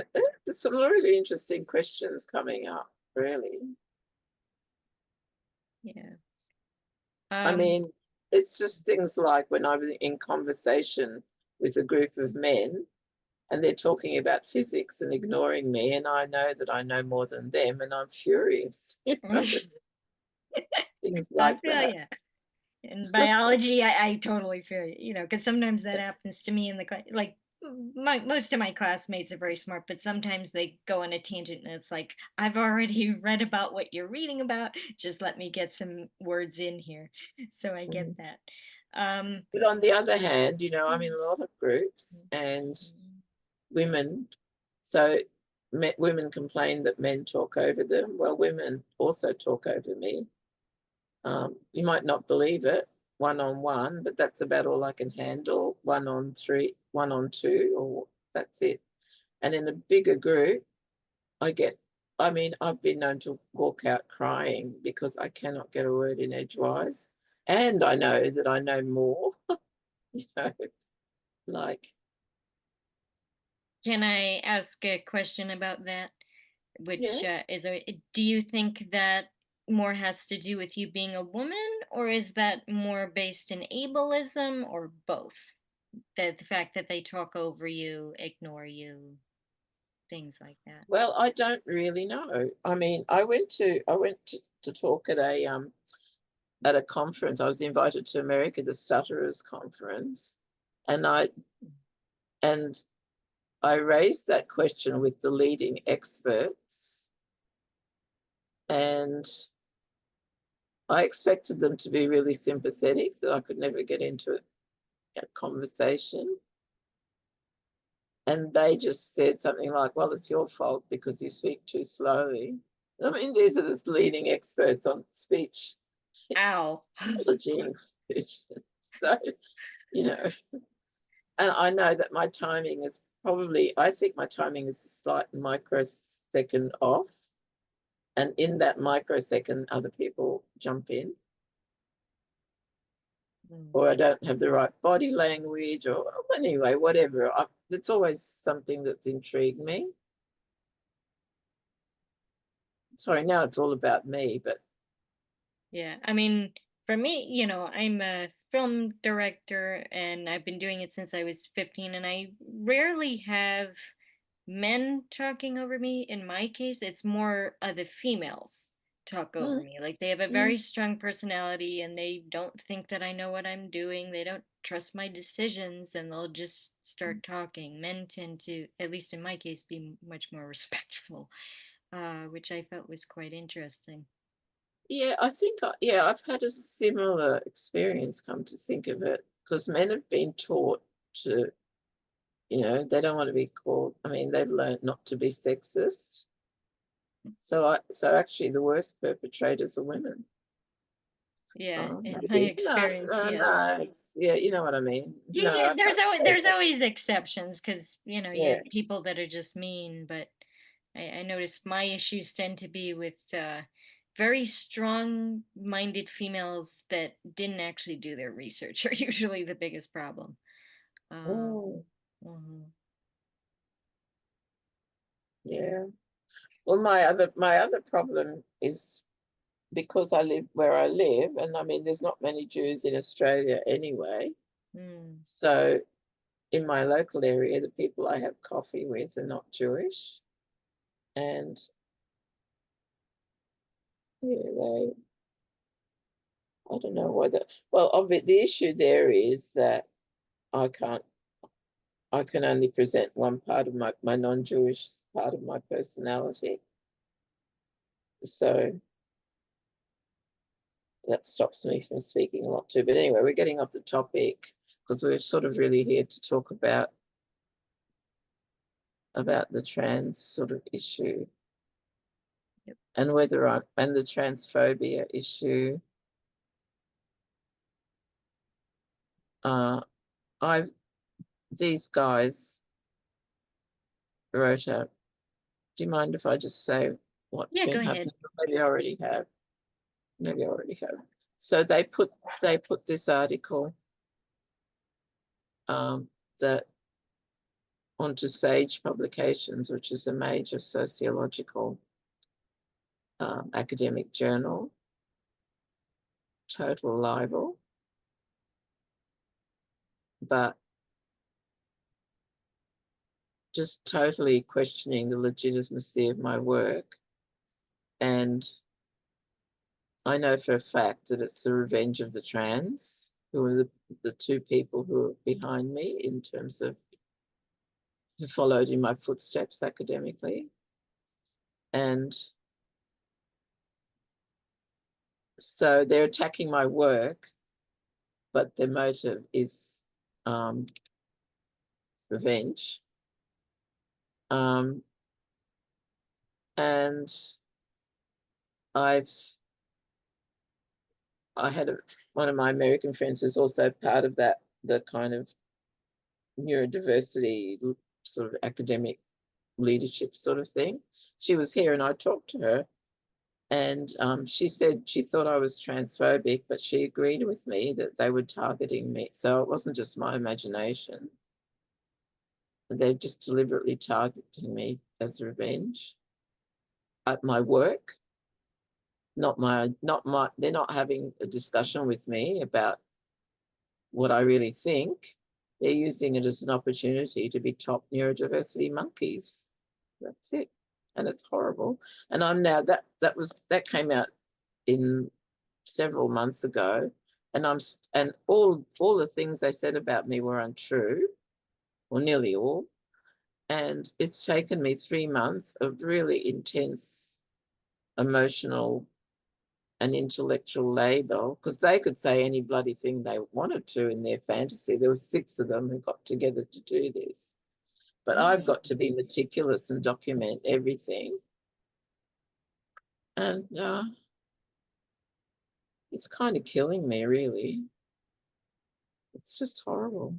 there's some really interesting questions coming up, really. yeah. I mean, it's just things like when I'm in conversation with a group of men and they're talking about physics and ignoring me, and I know that I know more than them, and I'm furious. Things I like feel that. yeah. In biology, I totally feel you, because sometimes that happens to me in the class. Like most of my classmates are very smart, but sometimes they go on a tangent and it's like, I've already read about what you're reading about. Just let me get some words in here. So I get that. But on the other hand, I'm in a lot of groups and women, so women complain that men talk over them. Well, women also talk over me. You might not believe it, 1-on-1, but that's about all I can handle. 1-on-3, 1-on-2, or that's it. And in a bigger group, I've been known to walk out crying because I cannot get a word in edgewise. And I know that I know more, you know, like, Can I ask a question about that? yeah. Which do you think that more has to do with you being a woman, or is that more based in ableism, or both? The fact that they talk over you, ignore you, things like that. Well, I don't really know. I mean, I went to talk at a conference. I was invited to America, the Stutterers Conference, and and I raised that question with the leading experts, and I expected them to be really sympathetic, that I could never get into a conversation. And they just said something like, well, it's your fault because you speak too slowly. I mean, these are the leading experts on speech Ow. pathology and speech. So, you know, and I know that my timing is I think my timing is a slight microsecond off. And in that microsecond, other people jump in. Or I don't have the right body language, or anyway, whatever. It's always something that's intrigued me. Sorry, now it's all about me, but Yeah, I mean, for me, I'm a film director and I've been doing it since I was 15, and I rarely have men talking over me. In my case, it's more the females talk over me. Like they have a very strong personality and they don't think that I know what I'm doing. They don't trust my decisions and they'll just start talking. Men tend to, at least in my case, be much more respectful, which I felt was quite interesting. yeah, I've had a similar experience, come to think of it, because men have been taught to, they don't want to be called, I mean, they've learned not to be sexist. So actually the worst perpetrators are women. Yeah, in my maybe. experience, No, yes. yeah, you know what I mean. No, Yeah, I can't say there's that. always exceptions because you Yeah. have people that are just mean, but I noticed my issues tend to be with very strong-minded females that didn't actually do their research are usually the biggest problem. Um, Oh, mhm. yeah. Well, my other problem is because I live where I live, and I mean, there's not many Jews in Australia anyway. Mm. So in my local area, the people I have coffee with are not Jewish, and yeah, I don't know whether. Well, the issue there is that I can't. I can only present one part of my non-Jewish part of my personality, so that stops me from speaking a lot too. But anyway, we're getting off the topic because we're sort of really here to talk about the trans sort of issue. Yep. And and the transphobia issue. I These guys wrote a. Do you mind if I just say what's Yeah, go been ahead. happening? Maybe I already have. Maybe I already have. So they put this article that onto Sage Publications, which is a major sociological academic journal. Total libel, but just totally questioning the legitimacy of my work. And I know for a fact that it's the revenge of the trans, who are the two people who are behind me in terms of who followed in my footsteps academically. And so they're attacking my work, but their motive is revenge. And I had one of my American friends who's also part of the kind of neurodiversity sort of academic leadership sort of thing. She was here and I talked to her, and she said she thought I was transphobic, but she agreed with me that they were targeting me. So it wasn't just my imagination. They're just deliberately targeting me as revenge at my work. Not my, they're not having a discussion with me about what I really think. They're using it as an opportunity to be top neurodiversity monkeys. That's it. And it's horrible. And I'm now that came out in several months ago. And all the things they said about me were untrue, or nearly all. And it's taken me 3 months of really intense emotional and intellectual labor, because they could say any bloody thing they wanted to in their fantasy. There were 6 of them who got together to do this. But I've got to be meticulous and document everything. And it's kind of killing me, really. It's just horrible.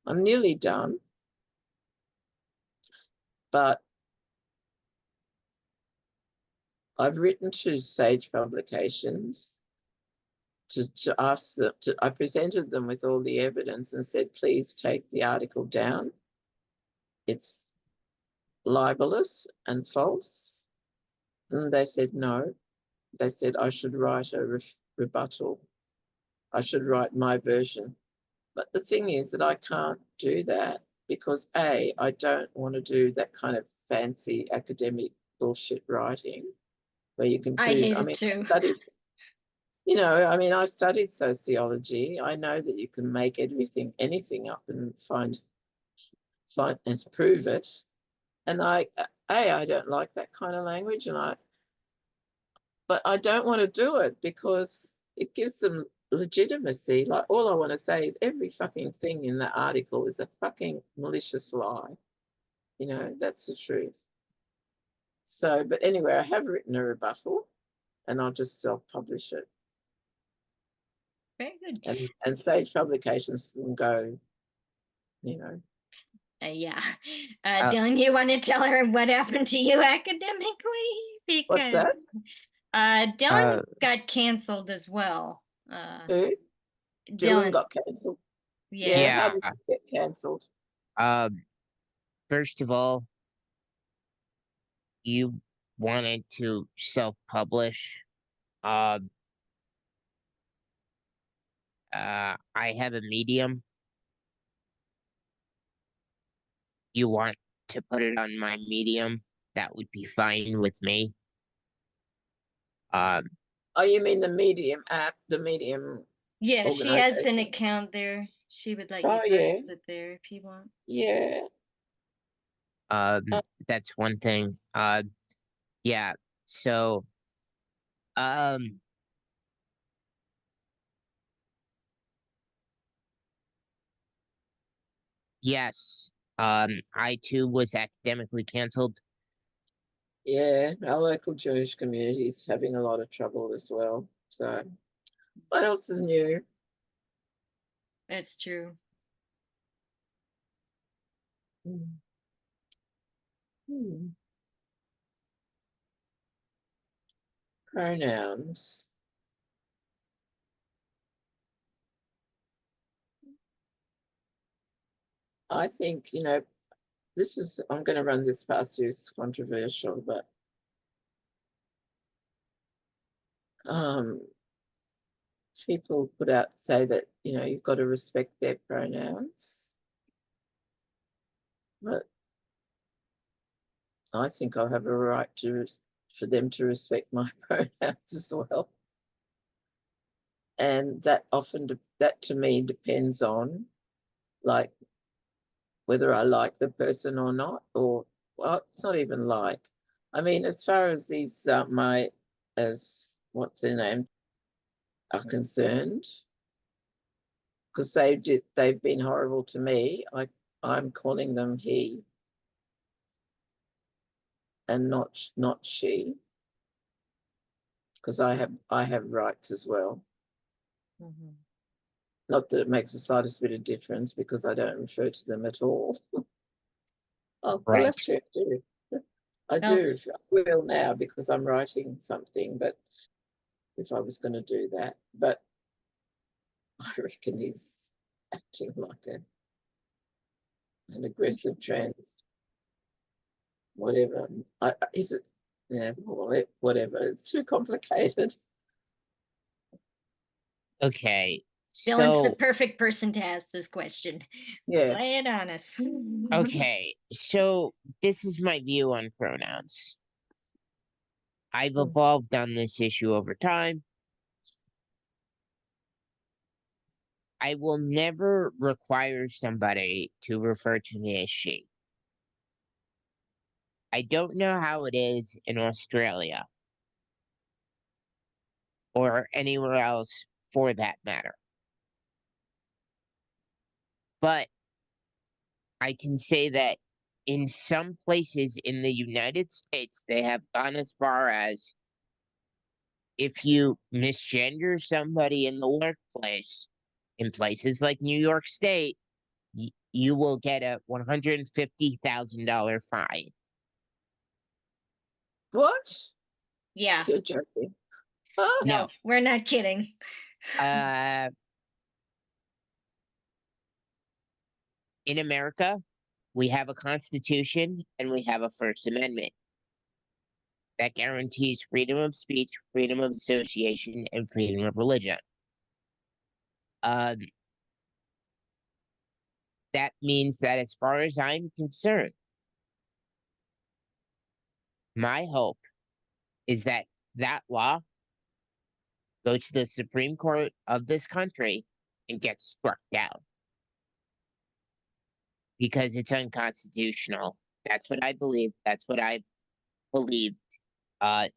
I'm nearly done. But I've written to Sage Publications to ask them. I presented them with all the evidence and said, please take the article down. It's libelous and false. And they said no. They said I should write a rebuttal. I should write my version. But the thing is that I can't do that because A, I don't want to do that kind of fancy academic bullshit writing where you can I prove, hate I it mean, too. I studied sociology. I know that you can make anything up and find and prove it. And I don't like that kind of language, but I don't want to do it because it gives them legitimacy. Like, all I want to say is every fucking thing in that article is a fucking malicious lie. That's the truth. So, but anyway, I have written a rebuttal and I'll just self-publish it. Very good. And Sage Publications can go, you know. Yeah. Uh, Dylan, you want to tell her what happened to you academically? What's Because that? Dylan got canceled as well. Who? Dylan Dylan, got cancelled. yeah. Yeah, how yeah. did it get cancelled? First of all, you wanted to self-publish. Um, I have a Medium. You want to put it on my Medium? That would be fine with me. Um, Oh, you mean the Medium app, the Medium Yeah, she has an organization? account there. She would let you Oh, yeah, post it there if you want. yeah. um, Uh, that's one thing. Yeah. So, um, yes. I too was academically canceled. Yeah, our local Jewish community is having a lot of trouble as well. So, what else is new? That's true. Hmm. Hmm. Pronouns. I think, this is, I'm going to run this past you, it's controversial, but people say that, you've got to respect their pronouns. But I think I have a right for them to respect my pronouns as well. And that that to me depends on, like, whether I like the person or not, or, well, it's not even like. I mean, as far as these what's their name are concerned, because they've been horrible to me. I'm calling them he and not she, because I have rights as well. Mm-hmm. Not that it makes the slightest bit of difference, because I don't refer to them at all. Oh, well, Right. actually, I do. I Oh, do. I will now, because I'm writing something, but if I was going to do that. But I reckon he's acting like an aggressive trans, whatever. Is it? Yeah, well, whatever. It's too complicated. Okay. Dylan's the So, perfect person to ask this question. Yeah. Lay it on us. okay. So this is my view on pronouns. I've Mm. evolved on this issue over time. I will never require somebody to refer to me as she. I don't know how it is in Australia or anywhere else for that matter. But I can say that in some places in the United States, they have gone as far as if you misgender somebody in the workplace, in places like New York State, you will get a $150,000 fine. What? Yeah. You're joking. Huh? No, No, we're not kidding. uh, in America, we have a Constitution and we have a First Amendment that guarantees freedom of speech, freedom of association, and freedom of religion. Um, that means that, as far as I'm concerned, my hope is that that law goes to the Supreme Court of this country and gets struck down because it's unconstitutional. That's what I believe. That's what I believed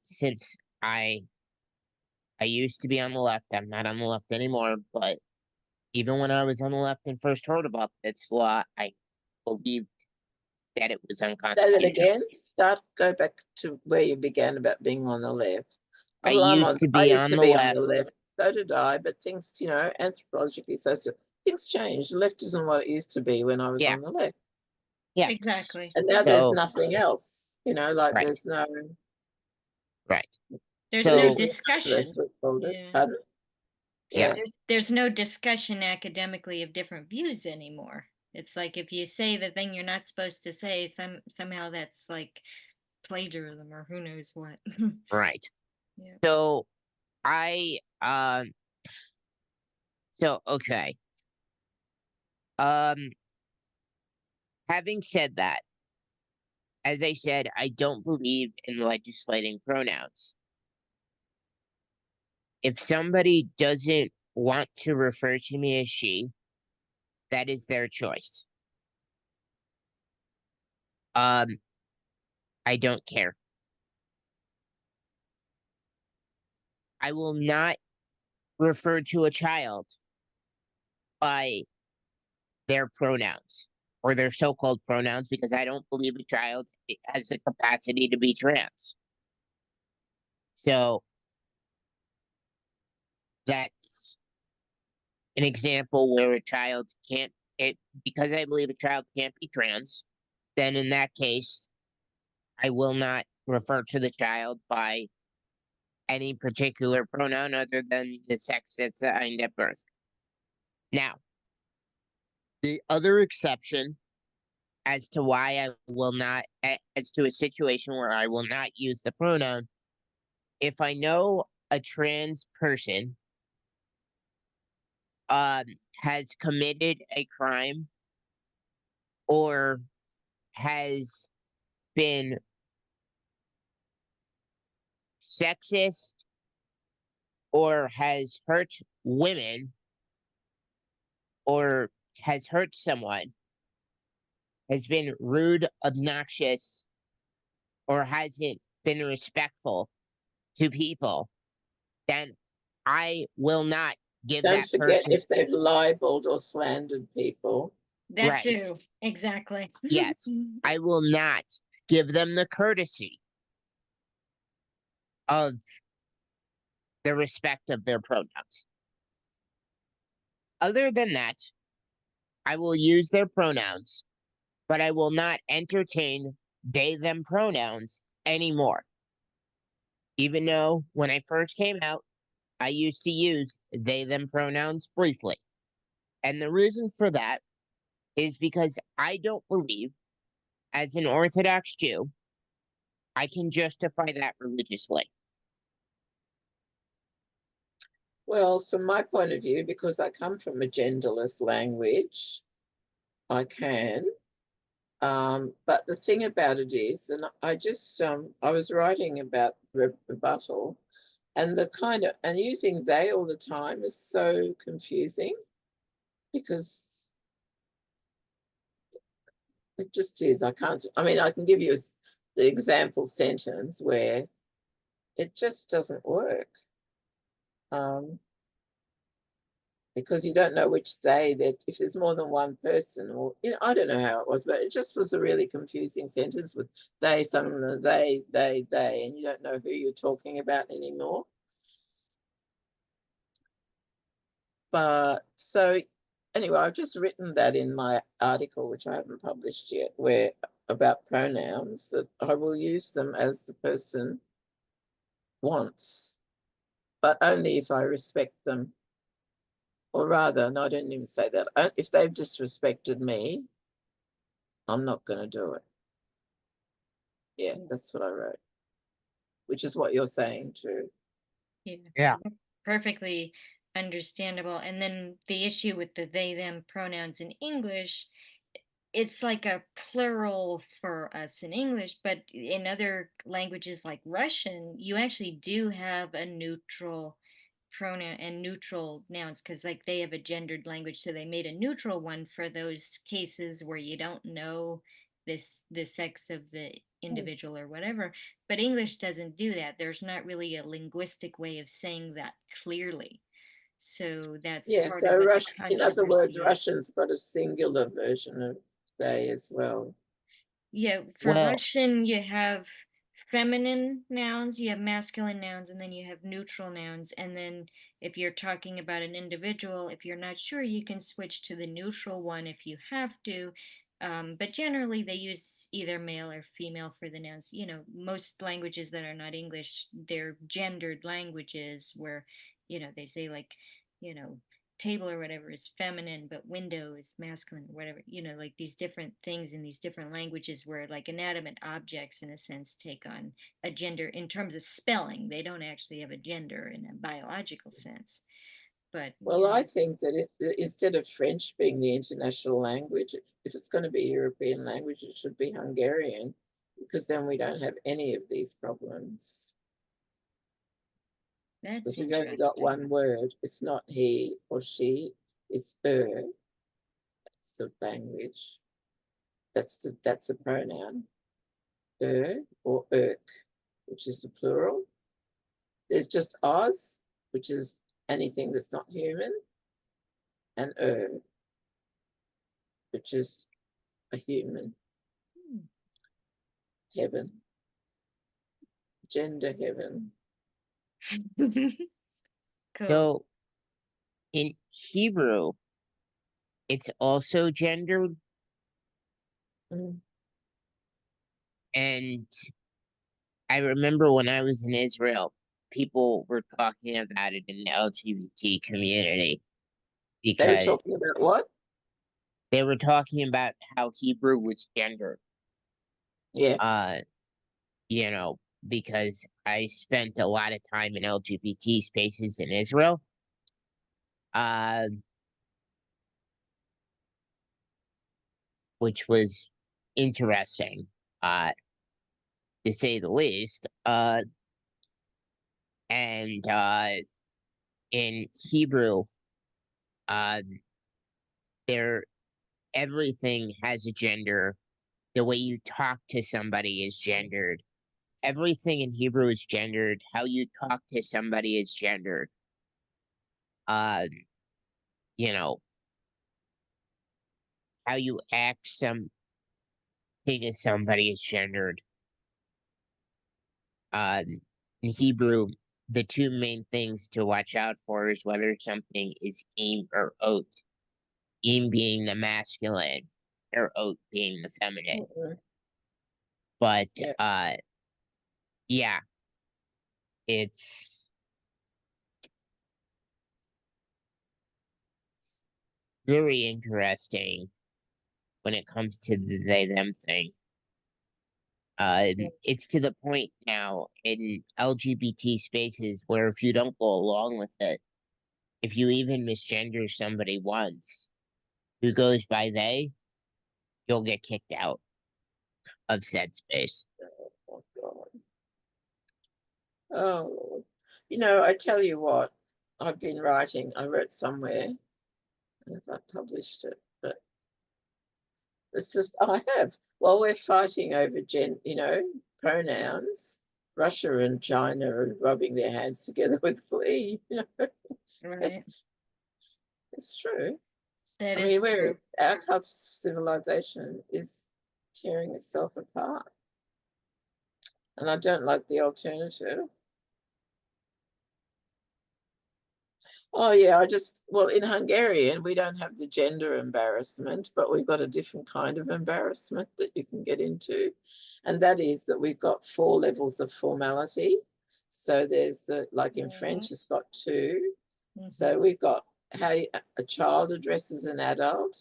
since I used to be on the left. I'm not on the left anymore, but even when I was on the left and first heard about this law, I believed that it was Say that unconstitutional. again. Go back to where you began about being on the left. I Well, used to I be used on to the be on left. the left. So did I, but things, anthropologically, things change. The left isn't what it used to be when I was Yeah. on the left. Yeah. Exactly. And now there's So, nothing else, like right, there's no right. There's no So, discussion. we called it. Yeah. Pardon? Yeah. There's no discussion academically of different views anymore. It's like if you say the thing you're not supposed to say, somehow that's like plagiarism or who knows what. right. Yeah. So, I, okay. Um, having said that, as I said, I don't believe in legislating pronouns. If somebody doesn't want to refer to me as she, that is their choice. I don't care. I will not refer to a child by their pronouns or their so-called pronouns because I don't believe a child has the capacity to be trans. So that's an example where a child can't it because I believe a child can't be trans, then in that case, I will not refer to the child by any particular pronoun other than the sex that's assigned at birth. Now, the other exception as to why I will not, as to a situation where I will not use the pronoun, if I know a trans person has committed a crime or has been sexist or has hurt women or has hurt someone, has been rude, obnoxious, or hasn't been respectful to people, then I will not give Don't that forget person if they've libeled or slandered people. That right. too. Exactly. Yes, I will not give them the courtesy of the respect of their pronouns. Other than that, I will use their pronouns, but I will not entertain they them pronouns anymore. Even though when I first came out, I used to use they them pronouns briefly. And the reason for that is because I don't believe, as an Orthodox Jew, I can justify that religiously. Well, from my point of view, because I come from a genderless language, I can. But the thing about it is, and I was writing about rebuttal, and and using they all the time is so confusing because it just is. I mean, I can give you the example sentence where it just doesn't work. Because you don't know which they that if there's more than one person, or I don't know how it was, but it just was a really confusing sentence with they, some of them, they, and you don't know who you're talking about anymore. But so anyway, I've just written that in my article, which I haven't published yet, where about pronouns, that I will use them as the person wants, but only if I respect them. Or rather, no, I didn't even say that. If they've disrespected me, I'm not going to do it. Yeah, that's what I wrote, which is what you're saying too. Yeah. Perfectly understandable. And then the issue with the they them pronouns in English, it's like a plural for us in English, but in other languages like Russian, you actually do have a neutral pronoun and neutral nouns because like they have a gendered language, so they made a neutral one for those cases where you don't know the sex of the individual or whatever. But English doesn't do that. There's not really a linguistic way of saying that clearly. So that's Yeah, part of so what the In other words, controversy is. Russian's got a singular version of they as well. Yeah, for Well, Russian, you have feminine nouns, you have masculine nouns, and then you have neutral nouns. And then if you're talking about an individual, if you're not sure, you can switch to the neutral one if you have to. But generally, they use either male or female for the nouns. You know, most languages that are not English, they're gendered languages where, you know, they say like, you know, table or whatever is feminine, but window is masculine, or whatever, you know, like these different things in these different languages where like inanimate objects, in a sense, take on a gender in terms of spelling. They don't actually have a gender in a biological sense. But, you Well, I know, think that instead of French being the international language, if it's going to be European language, it should be Hungarian, because then we don't have any of these problems. that's Because we've only got one interesting. word. It's not he or she, it's her. It's the language. That's a pronoun. Er or erk, which is the plural. There's just Oz, which is anything that's not human, and which is a human. Heaven. Gender heaven. Cool. So in Hebrew, it's also gendered, Mm. and I remember when I was in Israel, people were talking about it in the LGBT community They were because talking about what? they were talking about how Hebrew was gendered. Yeah. Uh, you know, because I spent a lot of time in LGBT spaces in Israel. Uh, which was interesting, to say the least. And in Hebrew, uh, there everything has a gender. The way you talk to somebody is gendered. Everything in Hebrew is gendered. How you talk to somebody is gendered. Uh, you know, how you act something to somebody is gendered. In Hebrew, the two main things to watch out for is whether something is im or ot. Im being the masculine, or ot being the feminine. Mhm. But Yeah. yeah, it's very interesting when it comes to the they them thing. Yeah. It's to the point now in LGBT spaces where if you don't go along with it, if you even misgender somebody once who goes by they, you'll get kicked out of said space. Oh, God. Oh, Lord. You know, I tell you what, I've been writing, I wrote somewhere, and if I published it, but it's just, I have. While we're fighting over pronouns, Russia and China are rubbing their hands together with glee. Right. It's true. That I is mean, true. our culture civilization is tearing itself apart. And I don't like the alternative. Oh yeah, well, in Hungarian we don't have the gender embarrassment, but we've got a different kind of embarrassment that you can get into. And that is that we've got 4 levels of formality. So there's like in French, it's got 2. So we've got how a child addresses an adult,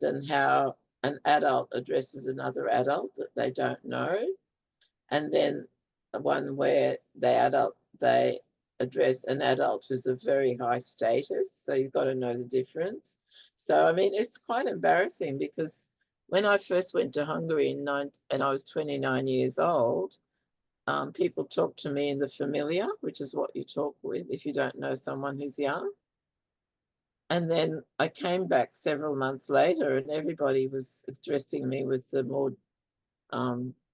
then how an adult addresses another adult that they don't know, and then one where they address an adult who's of very high status. So you've got to know the difference. So I mean, it's quite embarrassing because when I first went to Hungary and I was 29 years old, people talked to me in the familiar, which is what you talk with if you don't know someone who's young. And then I came back several months later, and everybody was addressing me with the more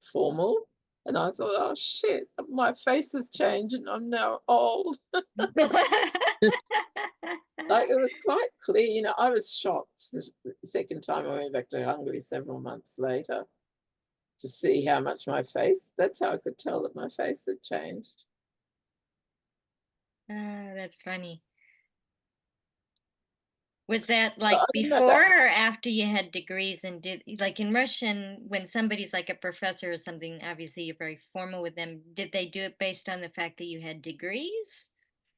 formal. And I thought, oh shit, my face has changed and I'm now old. Like it was quite clear, I was shocked the second time I went back to Hungary several months later to see how much my face, that's how I could tell that my face had changed. That's funny. Was that I like don't know before about- or after you had degrees and did like in Russian, when somebody's like a professor or something, obviously you're very formal with them. Did they do it based on the fact that you had degrees?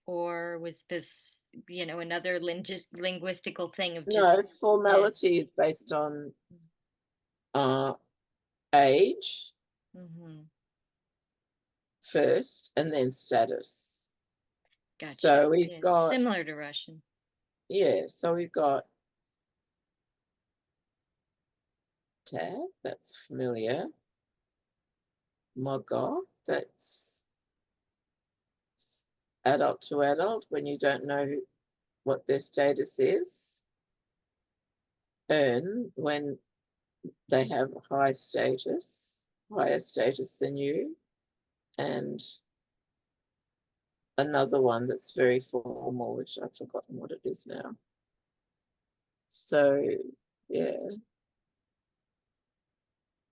Or was this, another linguistical thing of just No, formality is based on age Mhm. first and then status. Gotcha. So we've Yeah, got, similar to Russian. so we've got tab, that's familiar. Mogo, that's adult to adult when you don't know what their status is. Earn when they have higher status than you. And another one that's very formal, which I've forgotten what it is now. So, yeah.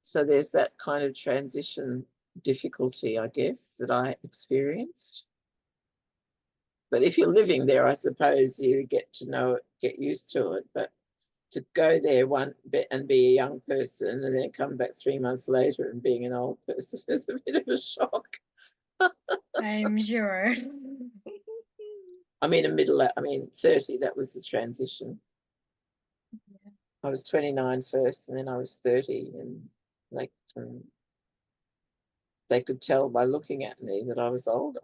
So there's that kind of transition difficulty, I guess, that I experienced. But if you're living there, I suppose you get to know it, get used to it. But to go there one bit and be a young person and then come back 3 months later and being an old person is a bit of a shock. I'm sure. I mean, 30, that was the transition. I was 29 first and then I was 30 and they could tell by looking at me that I was older.